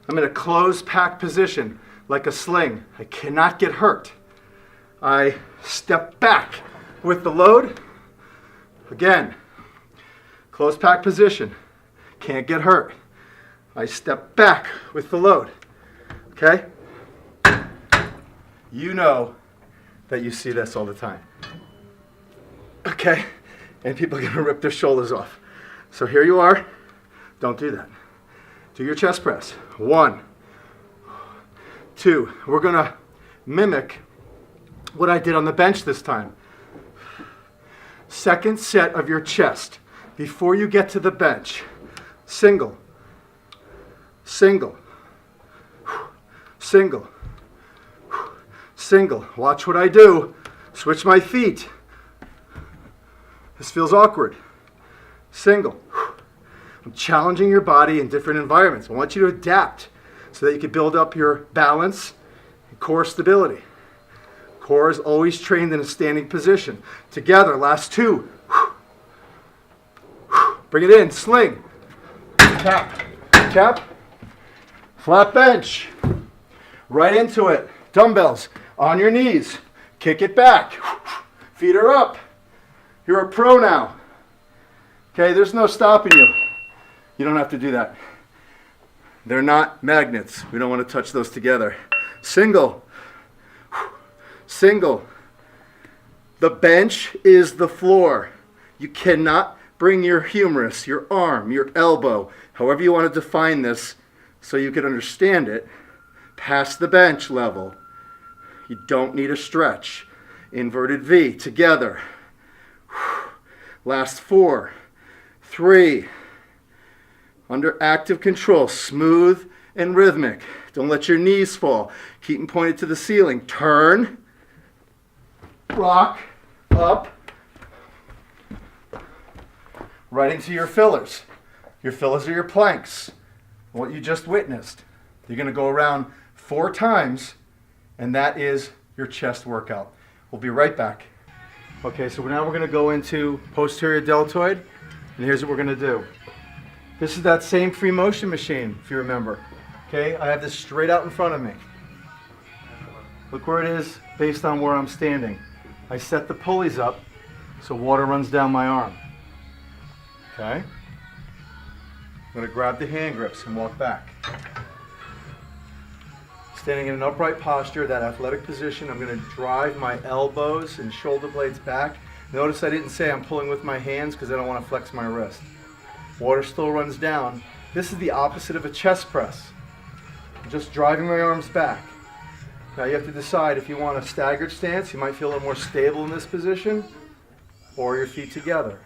I'm in a closed pack position like a sling. I cannot get hurt. I step back with the load. Again, closed pack position. Can't get hurt. I step back with the load. Okay? You know that you see this all the time. Okay? And people are going to rip their shoulders off. So here you are. Don't do that. Do your chest press. 1, 2. We're going to mimic what I did on the bench this time. Second set of your chest. Before you get to the bench. Single. Single. Single. Single. Watch what I do. Switch my feet. This feels awkward. Single. I'm challenging your body in different environments. I want you to adapt so that you can build up your balance and core stability. Core is always trained in a standing position. Together, last 2. Bring it in, sling. Tap, tap. Flat bench. Right into it. Dumbbells on your knees. Kick it back. Feet are up. You're a pro now. Okay, there's no stopping you. You don't have to do that. They're not magnets. We don't want to touch those together. Single. Single. The bench is the floor. You cannot bring your humerus, your arm, your elbow, however you want to define this so you can understand it, past the bench level. You don't need a stretch. Inverted V, together. Last 4, 3. Under active control, smooth and rhythmic. Don't let your knees fall. Keep them pointed to the ceiling. Turn, rock, up, right into your fillers. Your fillers are your planks. What you just witnessed. You're going to go around 4 times, and that is your chest workout. We'll be right back. Okay, so now we're going to go into posterior deltoid, and here's what we're going to do. This is that same free motion machine, if you remember. Okay, I have this straight out in front of me. Look where it is based on where I'm standing. I set the pulleys up so water runs down my arm. Okay? I'm going to grab the hand grips and walk back. Standing in an upright posture, that athletic position, I'm going to drive my elbows and shoulder blades back. Notice I didn't say I'm pulling with my hands because I don't want to flex my wrist. Water still runs down. This is the opposite of a chest press. I'm just driving my arms back. Now you have to decide if you want a staggered stance, you might feel a little more stable in this position, or your feet together.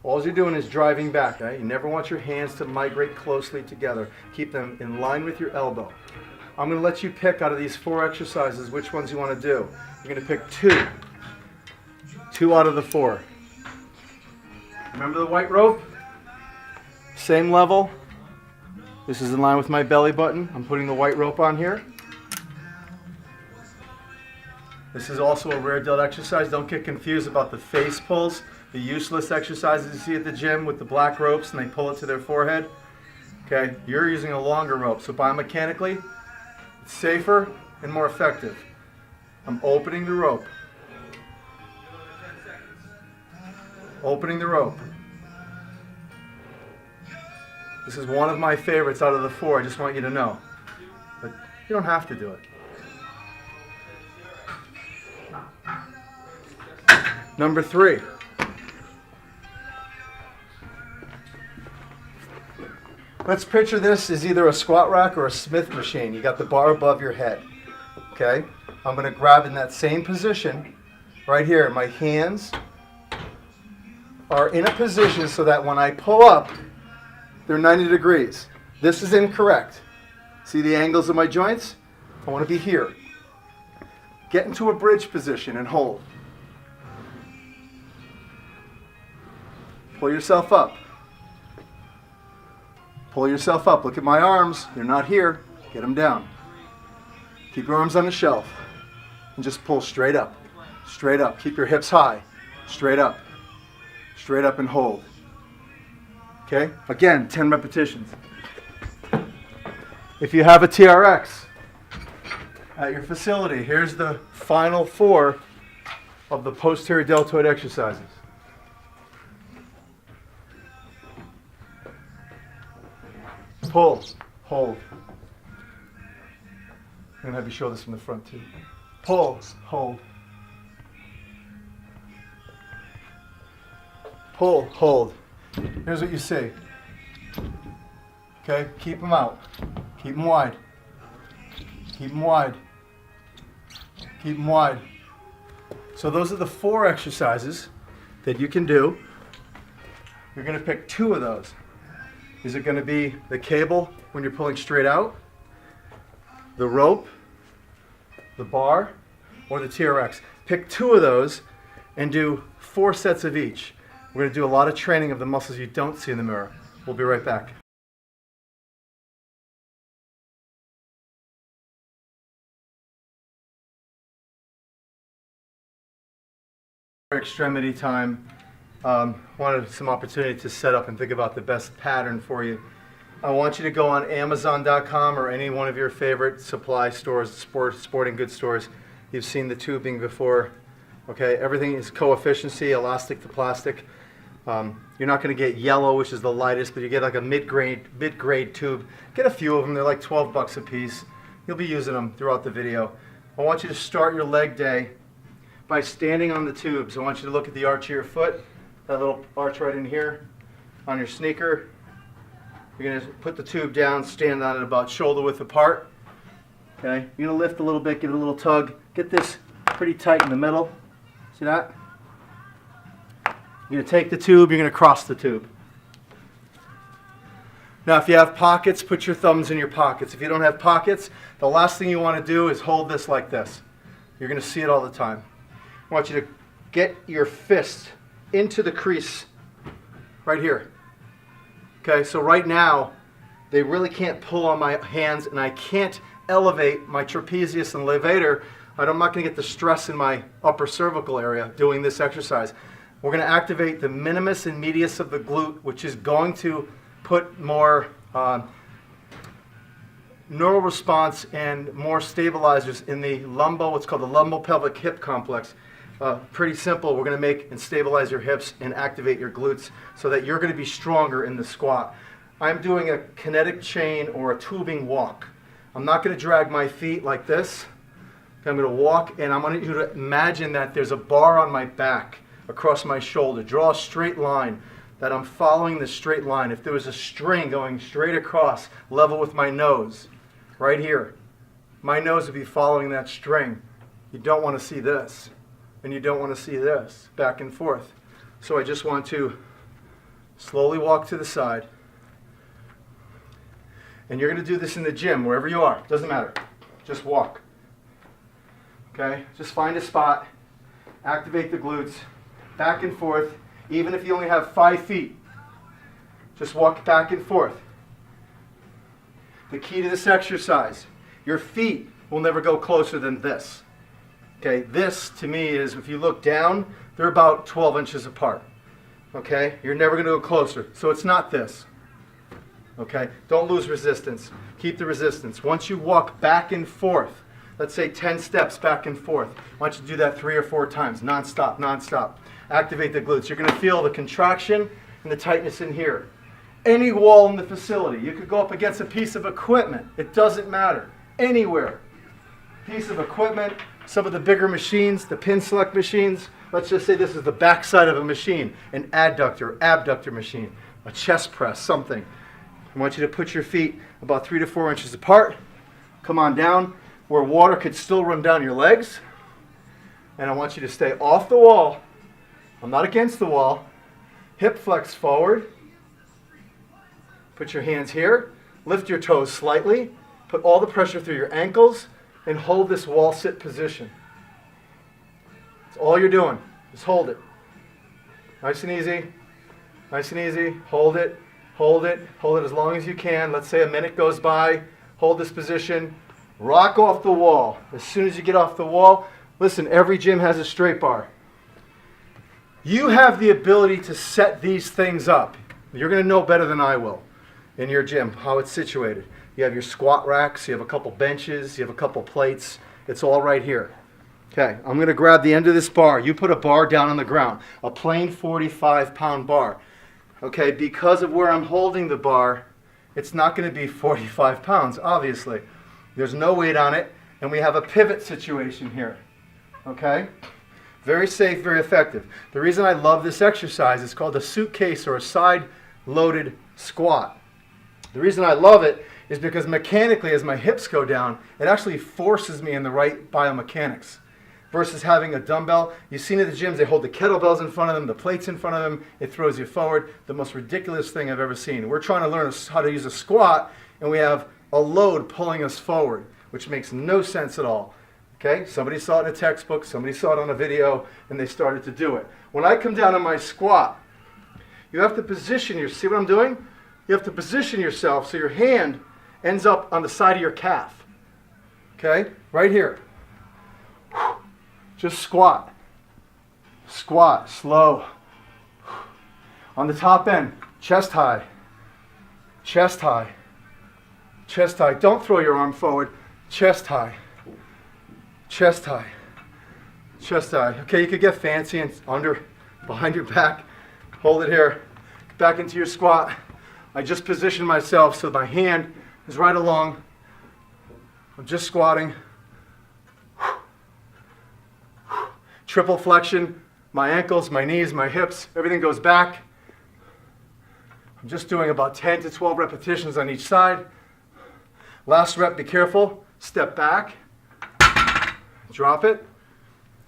All you're doing is driving back. Right? You never want your hands to migrate closely together. Keep them in line with your elbow. I'm going to let you pick out of these 4 exercises which ones you want to do. You're going to pick 2. 2 out of the 4. Remember the white rope? Same level. This is in line with my belly button. I'm putting the white rope on here. This is also a rear delt exercise. Don't get confused about the face pulls, the useless exercises you see at the gym with the black ropes and they pull it to their forehead. Okay, you're using a longer rope. So biomechanically, it's safer and more effective. I'm opening the rope. Opening the rope. This is one of my favorites out of the 4. I just want you to know. But you don't have to do it. Number 3. Let's picture this as either a squat rack or a Smith machine. You got the bar above your head. Okay? I'm going to grab in that same position right here. My hands are in a position so that when I pull up, they're 90 degrees. This is incorrect. See the angles of my joints? I want to be here. Get into a bridge position and hold. Pull yourself up. Pull yourself up. Look at my arms. They're not here. Get them down. Keep your arms on the shelf. And just pull straight up. Straight up. Keep your hips high. Straight up. Straight up and hold. Okay? Again, 10 repetitions. If you have a TRX at your facility, here's the final 4 of the posterior deltoid exercises. Pull, hold. I'm going to have you show this from the front too. Pull, hold. Pull, hold. Here's what you see. Okay, keep them out. Keep them wide. Keep them wide. Keep them wide. So those are the 4 exercises that you can do. You're going to pick 2 of those. Is it going to be the cable when you're pulling straight out, the rope, the bar, or the TRX? Pick 2 of those and do 4 sets of each. We're going to do a lot of training of the muscles you don't see in the mirror. We'll be right back. Extremity time. Wanted some opportunity to set up and think about the best pattern for you. I want you to go on Amazon.com or any one of your favorite supply stores, sporting goods stores. You've seen the tubing before. Okay, everything is coefficiency, elastic to plastic. You're not going to get yellow, which is the lightest, but you get like a mid-grade tube. Get a few of them. They're like 12 bucks a piece. You'll be using them throughout the video. I want you to start your leg day by standing on the tubes. I want you to look at the arch of your foot, that little arch right in here on your sneaker. You're going to put the tube down, stand on it about shoulder width apart. Okay, you're going to lift a little bit, give it a little tug. Get this pretty tight in the middle. See that? You're going to take the tube, you're going to cross the tube. Now if you have pockets, put your thumbs in your pockets. If you don't have pockets, the last thing you want to do is hold this like this. You're going to see it all the time. I want you to get your fist into the crease right here. Okay, so right now, they really can't pull on my hands and I can't elevate my trapezius and levator. I'm not going to get the stress in my upper cervical area doing this exercise. We're going to activate the minimus and medius of the glute, which is going to put more neural response and more stabilizers in the what's called the lumbopelvic hip complex. Pretty simple. We're going to make and stabilize your hips and activate your glutes so that you're going to be stronger in the squat. I'm doing a kinetic chain or a tubing walk. I'm not going to drag my feet like this. I'm going to walk and I want you to imagine that there's a bar on my back across my shoulder. Draw a straight line, that I'm following the straight line. If there was a string going straight across, level with my nose, right here, my nose would be following that string. You don't want to see this. And you don't want to see this, back and forth. So I just want to slowly walk to the side. And you're going to do this in the gym, wherever you are. Doesn't matter. Just walk. Okay? Just find a spot. Activate the glutes. Back and forth. Even if you only have 5 feet. Just walk back and forth. The key to this exercise, your feet will never go closer than this. Okay, this to me is, if you look down, they're about 12 inches apart. Okay, you're never going to go closer. So it's not this. Okay, don't lose resistance. Keep the resistance. Once you walk back and forth, let's say 10 steps back and forth, I want you to do that 3 or 4 times, non-stop, non-stop. Activate the glutes. You're going to feel the contraction and the tightness in here. Any wall in the facility, you could go up against a piece of equipment. It doesn't matter. Anywhere. Piece of equipment. Some of the bigger machines, the pin select machines, let's just say this is the back side of a machine, an adductor, abductor machine, a chest press, something. I want you to put your feet about 3 to 4 inches apart. Come on down where water could still run down your legs. And I want you to stay off the wall. I'm not against the wall. Hip flex forward. Put your hands here. Lift your toes slightly. Put all the pressure through your ankles. And hold this wall sit position. That's all you're doing. Just hold it. Nice and easy. Nice and easy. Hold it, hold it, hold it as long as you can. Let's say a minute goes by. Hold this position. Rock off the wall. As soon as you get off the wall, listen, every gym has a straight bar. You have the ability to set these things up. You're going to know better than I will in your gym how it's situated. You have your squat racks, you have a couple benches, you have a couple plates. It's all right here. Okay, I'm going to grab the end of this bar. You put a bar down on the ground, a plain 45-pound bar. Okay, because of where I'm holding the bar, it's not going to be 45 pounds, obviously. There's no weight on it, and we have a pivot situation here. Okay? Very safe, very effective. The reason I love this exercise is called a suitcase or a side-loaded squat. The reason I love it is because mechanically, as my hips go down, it actually forces me in the right biomechanics. Versus having a dumbbell. You've seen at the gyms, they hold the kettlebells in front of them, the plates in front of them, it throws you forward. The most ridiculous thing I've ever seen. We're trying to learn how to use a squat, and we have a load pulling us forward, which makes no sense at all. Okay, somebody saw it in a textbook, somebody saw it on a video, and they started to do it. When I come down on my squat, you have to position yourself. See what I'm doing? You have to position yourself so your hand ends up on the side of your calf. Okay, right here. Just squat. Squat, slow. On the top end, chest high. Chest high. Chest high. Don't throw your arm forward. Chest high. Chest high. Chest high. Okay, you could get fancy and behind your back. Hold it here. Back into your squat. I just position myself so my hand is right along. I'm just squatting. Triple flexion, my ankles, my knees, my hips, everything goes back. I'm just doing about 10 to 12 repetitions on each side. Last rep, be careful. Step back. Drop it.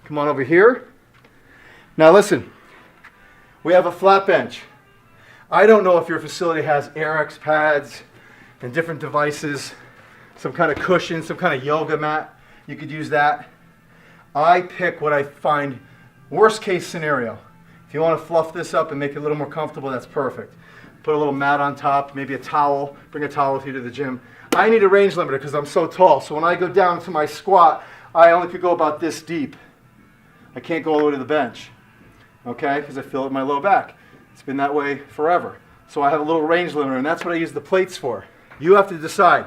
Come on over here. Now listen, we have a flat bench. I don't know if your facility has AirX pads and different devices, some kind of cushion, some kind of yoga mat. You could use that. I pick what I find worst case scenario. If you want to fluff this up and make it a little more comfortable, that's perfect. Put a little mat on top, maybe a towel. Bring a towel with you to the gym. I need a range limiter because I'm so tall. So when I go down to my squat, I only could go about this deep. I can't go all the way to the bench, okay? Because I feel it in my low back. It's been that way forever. So I have a little range limiter, and that's what I use the plates for. You have to decide.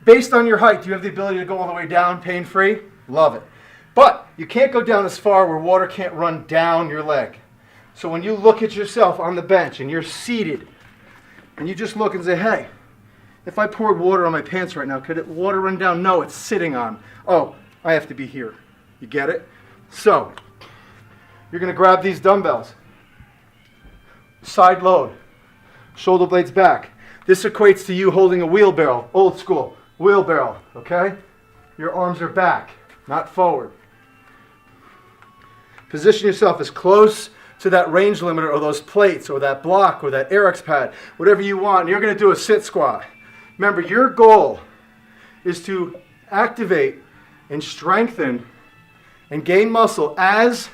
Based on your height, do you have the ability to go all the way down pain-free? Love it. But you can't go down as far where water can't run down your leg. So when you look at yourself on the bench and you're seated, and you just look and say, hey, if I poured water on my pants right now, could water run down? No, it's sitting on. Oh, I have to be here. You get it? So you're going to grab these dumbbells. Side load. Shoulder blades back. This equates to you holding a wheelbarrow, old school wheelbarrow, okay? Your arms are back, not forward. Position yourself as close to that range limiter or those plates or that block or that AirX pad, whatever you want. And you're going to do a sit squat. Remember, your goal is to activate and strengthen and gain muscle as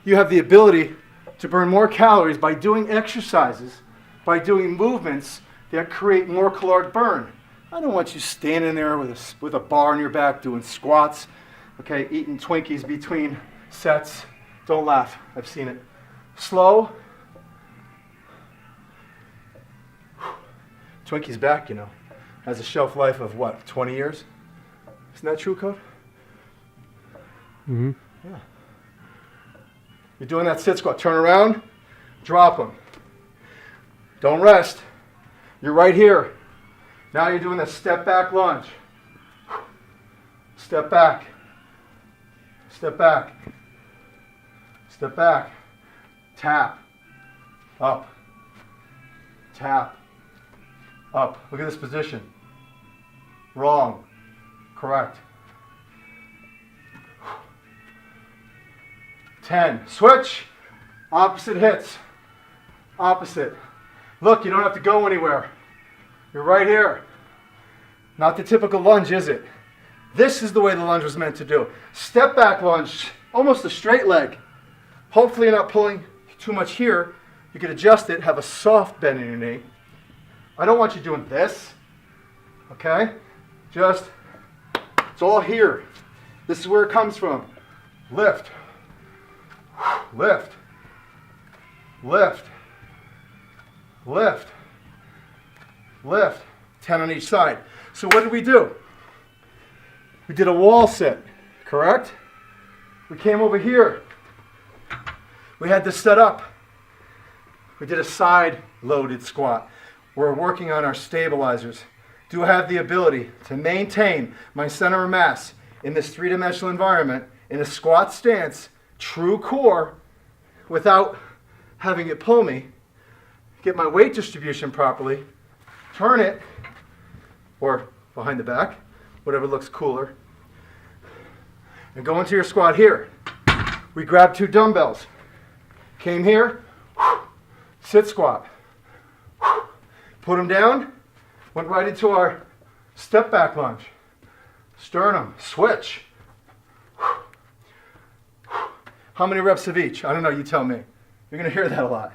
you have the ability to burn more calories by doing exercises, by doing movements that create more caloric burn. I don't want you standing there with a bar on your back doing squats, okay, eating Twinkies between sets. Don't laugh. I've seen it. Slow. Twinkies back, you know, has a shelf life of what, 20 years? Isn't that true, Code? Mm-hmm. Yeah. You're doing that sit squat. Turn around, drop them. Don't rest. You're right here. Now you're doing that step back lunge. Step back. Step back. Step back. Tap. Up. Tap. Up. Look at this position. Wrong. Correct. 10. Switch. Opposite hits. Opposite. Look, you don't have to go anywhere. You're right here. Not the typical lunge, is it? This is the way the lunge was meant to do. Step back lunge, almost a straight leg. Hopefully you're not pulling too much here. You can adjust it, have a soft bend in your knee. I don't want you doing this, okay? Just, it's all here. This is where it comes from. Lift, lift, lift, lift, lift. 10 on each side. So what did we do? We did a wall sit, correct? We came over here. We had this set up. We did a side loaded squat. We're working on our stabilizers. Do I have the ability to maintain my center of mass in this three-dimensional environment in a squat stance, true core, without having it pull me, get my weight distribution properly, turn it, or behind the back, whatever looks cooler, and go into your squat here. We grabbed 2 dumbbells, came here, sit squat, put them down, went right into our step back lunge, sternum, switch. How many reps of each? I don't know, you tell me. You're going to hear that a lot.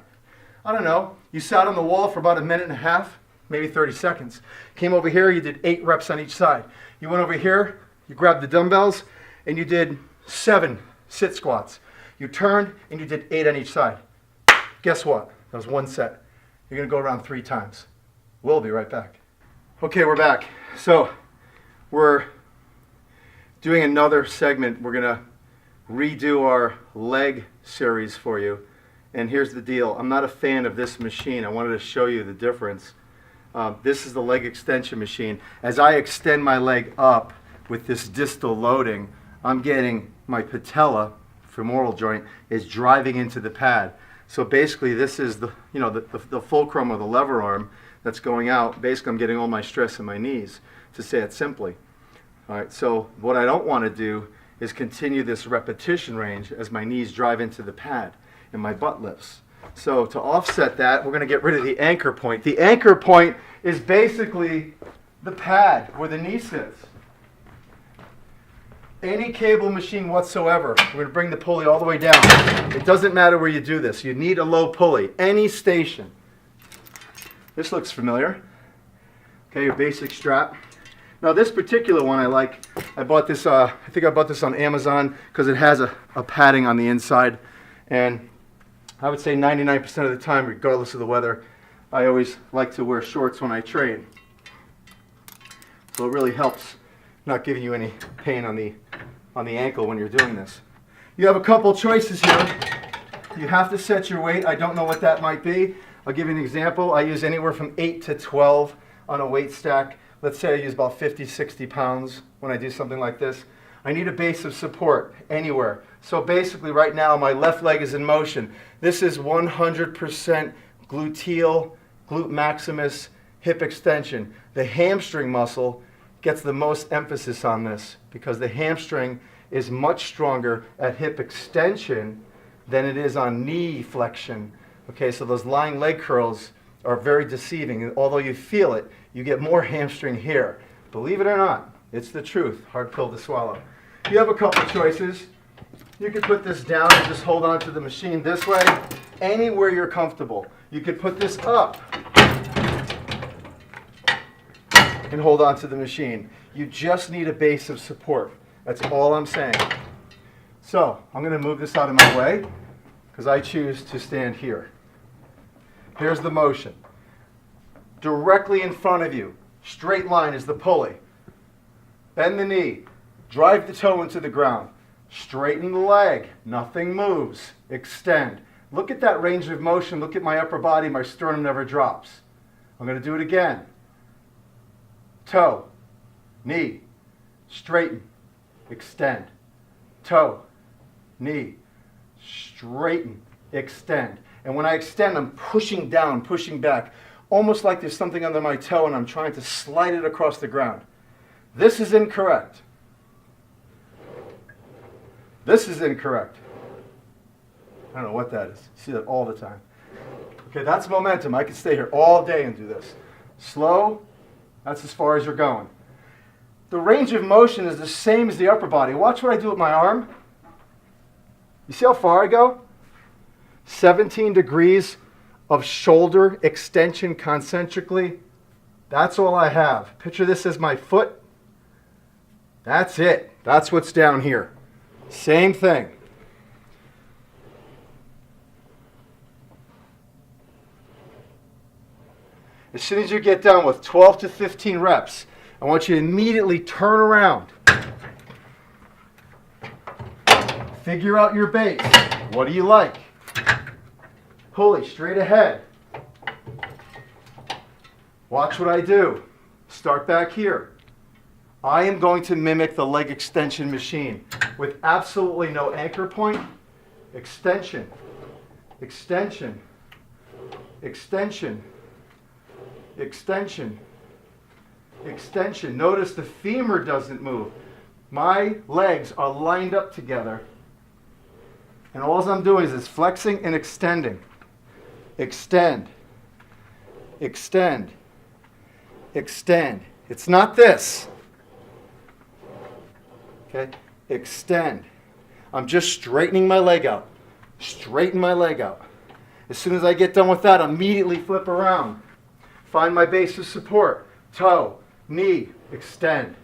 I don't know. You sat on the wall for about a minute and a half, maybe 30 seconds. Came over here, you did 8 reps on each side. You went over here, you grabbed the dumbbells, and you did 7 sit squats. You turned, and you did 8 on each side. Guess what? That was 1 set. You're going to go around 3 times. We'll be right back. Okay, we're back. So we're doing another segment. We're going to redo our leg series for you. And here's the deal. I'm not a fan of this machine. I wanted to show you the difference. This is the leg extension machine. As I extend my leg up with this distal loading, I'm getting my patella, femoral joint, is driving into the pad. So basically this is the, the fulcrum of the lever arm that's going out. Basically I'm getting all my stress in my knees, to say it simply. All right, so what I don't want to do is continue this repetition range as my knees drive into the pad and my butt lifts. So to offset that, we're going to get rid of the anchor point. The anchor point is basically the pad where the knee sits. Any cable machine whatsoever, we're going to bring the pulley all the way down. It doesn't matter where you do this. You need a low pulley. Any station. This looks familiar. Okay, your basic strap. Now this particular one I like. I bought this, I think I bought this on Amazon because it has a padding on the inside. And I would say 99% of the time, regardless of the weather, I always like to wear shorts when I train. So it really helps not giving you any pain on the ankle when you're doing this. You have a couple choices here. You have to set your weight. I don't know what that might be. I'll give you an example. I use anywhere from 8 to 12 on a weight stack. Let's say I use about 50, 60 pounds when I do something like this. I need a base of support anywhere. So basically right now my left leg is in motion. This is 100% gluteal, glute maximus, hip extension. The hamstring muscle gets the most emphasis on this because the hamstring is much stronger at hip extension than it is on knee flexion. Okay, so those lying leg curls are very deceiving. Although you feel it, you get more hamstring here. Believe it or not, it's the truth. Hard pill to swallow. You have a couple choices. You could put this down and just hold on to the machine this way, anywhere you're comfortable. You could put this up and hold on to the machine. You just need a base of support. That's all I'm saying. So I'm going to move this out of my way because I choose to stand here. Here's the motion. Directly in front of you, straight line is the pulley. Bend the knee, drive the toe into the ground, straighten the leg, nothing moves, extend. Look at that range of motion, look at my upper body, my sternum never drops. I'm going to do it again. Toe, knee, straighten, extend. Toe, knee, straighten, extend. And when I extend, I'm pushing down, pushing back, almost like there's something under my toe and I'm trying to slide it across the ground. This is incorrect. This is incorrect. I don't know what that is. You see that all the time. Okay, that's momentum. I could stay here all day and do this. Slow, that's as far as you're going. The range of motion is the same as the upper body. Watch what I do with my arm. You see how far I go? 17 degrees of shoulder extension concentrically. That's all I have. Picture this as my foot. That's it. That's what's down here. Same thing. As soon as you get done with 12 to 15 reps, I want you to immediately turn around. Figure out your base. What do you like? Pulley straight ahead. Watch what I do. Start back here. I am going to mimic the leg extension machine with absolutely no anchor point. Extension, extension, extension, extension, extension. Notice the femur doesn't move. My legs are lined up together, and all I'm doing is flexing and extending. Extend, extend, extend. It's not this. Okay, extend. I'm just straightening my leg out. Straighten my leg out. As soon as I get done with that, immediately flip around. Find my base of support. Toe, knee, extend.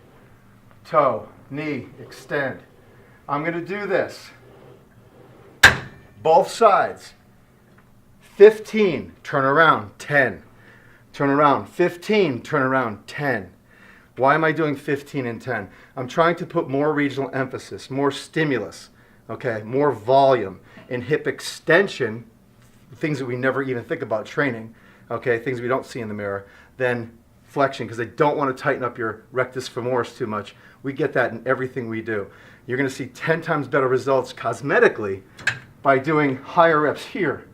Toe, knee, extend. I'm going to do this. Both sides. 15, turn around, 10. Turn around, 15, turn around, 10. Why am I doing 15 and 10? I'm trying to put more regional emphasis, more stimulus, okay, more volume in hip extension, things that we never even think about training, okay, things we don't see in the mirror, than flexion, because I don't want to tighten up your rectus femoris too much. We get that in everything we do. You're going to see 10 times better results cosmetically by doing higher reps here,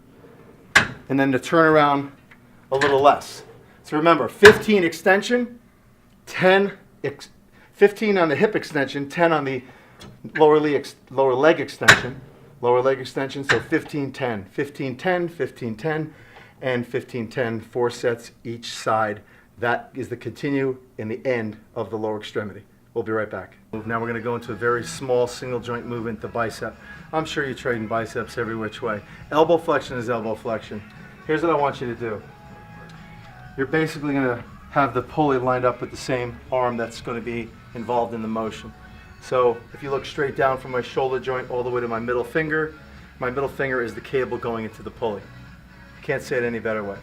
and then to turn around a little less. So remember, 15 extension, 15 on the hip extension, 10 on the lower leg extension, so 15, 10, 15, 10, 15, 10, and 15, 10, 4 sets each side. That is the continue in the end of the lower extremity. We'll be right back. Now we're going to go into a very small single joint movement, the bicep. I'm sure you're trading biceps every which way. Elbow flexion is elbow flexion. Here's what I want you to do. You're basically going to have the pulley lined up with the same arm that's going to be involved in the motion. So if you look straight down from my shoulder joint all the way to my middle finger is the cable going into the pulley. Can't say it any better way.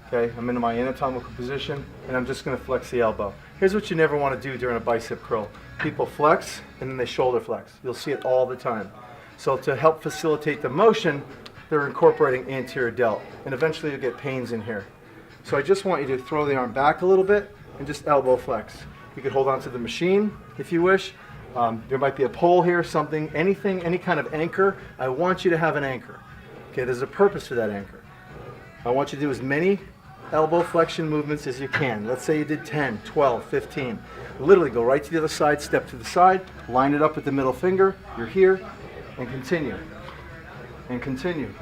Okay, I'm in my anatomical position and I'm just going to flex the elbow. Here's what you never want to do during a bicep curl. People flex and then they shoulder flex. You'll see it all the time. So to help facilitate the motion, they're incorporating anterior delt, and eventually you'll get pains in here. So I just want you to throw the arm back a little bit and just elbow flex. You could hold on to the machine if you wish. There might be a pole here, something, anything, any kind of anchor. I want you to have an anchor. Okay, there's a purpose for that anchor. I want you to do as many elbow flexion movements as you can. Let's say you did 10, 12, 15. Literally go right to the other side, step to the side, line it up with the middle finger. You're here, and continue. And continue.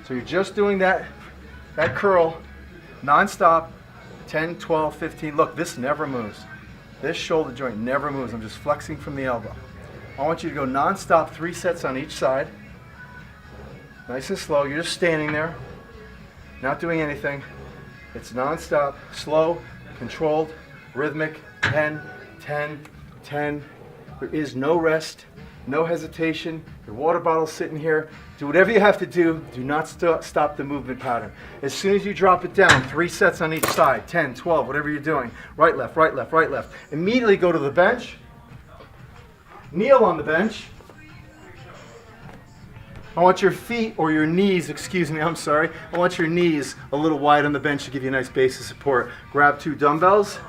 So you're just doing that curl non-stop, 10, 12, 15. Look, this never moves. This shoulder joint never moves. I'm just flexing from the elbow. I want you to go non-stop, 3 sets on each side. Nice and slow. You're just standing there, not doing anything. It's non-stop, slow, controlled, rhythmic, 10, 10, 10. There is no rest, no hesitation. Your water bottle's sitting here. Do whatever you have to do. Do not stop the movement pattern. As soon as you drop it down, 3 sets on each side, 10, 12, whatever you're doing. Right, left, right, left, right, left. Immediately go to the bench. Kneel on the bench. I want your feet, or your knees, excuse me, I'm sorry. I want your knees a little wide on the bench to give you a nice base of support. Grab 2 dumbbells,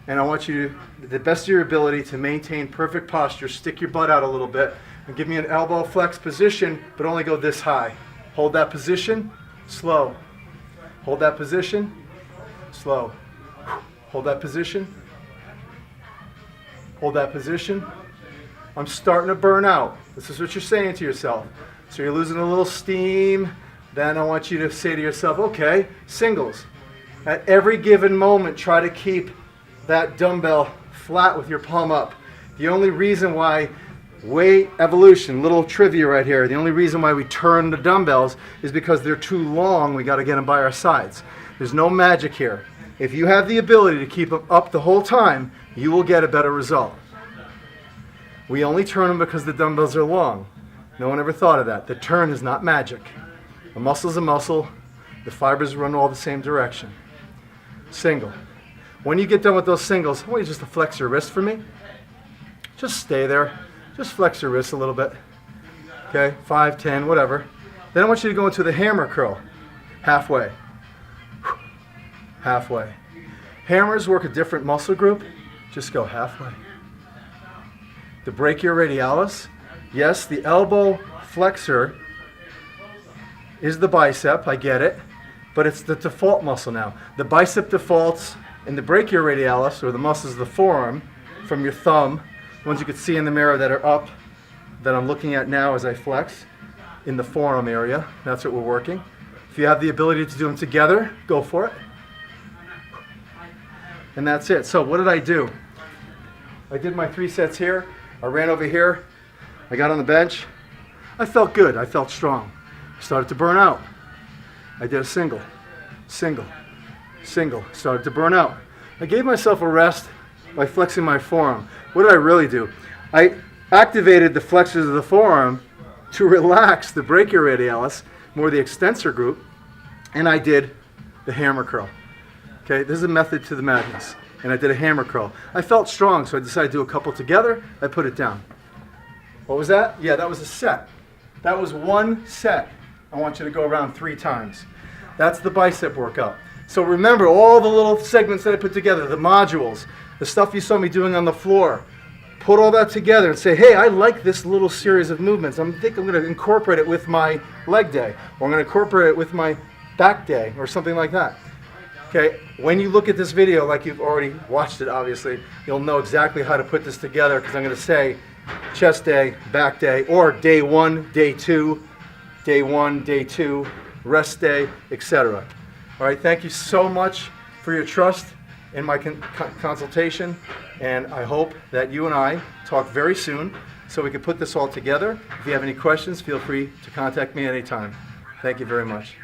and I want you, to the best of your ability, to maintain perfect posture. Stick your butt out a little bit, and give me an elbow flex position, but only go this high. Hold that position, slow. Hold that position, slow. Hold that position. Hold that position. I'm starting to burn out. This is what you're saying to yourself. So you're losing a little steam. Then I want you to say to yourself, okay, singles. At every given moment, try to keep that dumbbell flat with your palm up. The only reason why Weight evolution, little trivia right here. The only reason why we turn the dumbbells is because they're too long. We got to get them by our sides. There's no magic here. If you have the ability to keep them up the whole time, you will get a better result. We only turn them because the dumbbells are long. No one ever thought of that. The turn is not magic. A muscle is a muscle. The fibers run all the same direction. Single. When you get done with those singles, I want you just to flex your wrist for me. Just stay there. Just flex your wrist a little bit. Okay, 5, 10, whatever. Then I want you to go into the hammer curl. Halfway. Halfway. Hammers work a different muscle group. Just go halfway. The brachioradialis. Yes, the elbow flexor is the bicep. I get it. But it's the default muscle now. The bicep defaults in the brachioradialis, or the muscles of the forearm, from your thumb, the ones you can see in the mirror that are up, that I'm looking at now as I flex, in the forearm area. That's what we're working. If you have the ability to do them together, go for it. And that's it. So what did I do? I did my 3 sets here. I ran over here. I got on the bench. I felt good. I felt strong. I started to burn out. I did a single, single, single. Started to burn out. I gave myself a rest by flexing my forearm. What did I really do? I activated the flexors of the forearm to relax the brachioradialis, more the extensor group, and I did the hammer curl. Okay, this is a method to the madness. And I did a hammer curl. I felt strong, so I decided to do a couple together. I put it down. What was that? Yeah, that was a set. That was 1 set. I want you to go around 3 times. That's the bicep workout. So remember all the little segments that I put together, the modules, the stuff you saw me doing on the floor. Put all that together and say, hey, I like this little series of movements. I think I'm going to incorporate it with my leg day, or I'm going to incorporate it with my back day, or something like that. Okay, when you look at this video, like you've already watched it obviously, you'll know exactly how to put this together, because I'm going to say chest day, back day, or day 1, day 2, day 1, day 2, rest day, etc. All right, thank you so much for your trust in my consultation, and I hope that you and I talk very soon so we can put this all together. If you have any questions, feel free to contact me anytime. Thank you very much.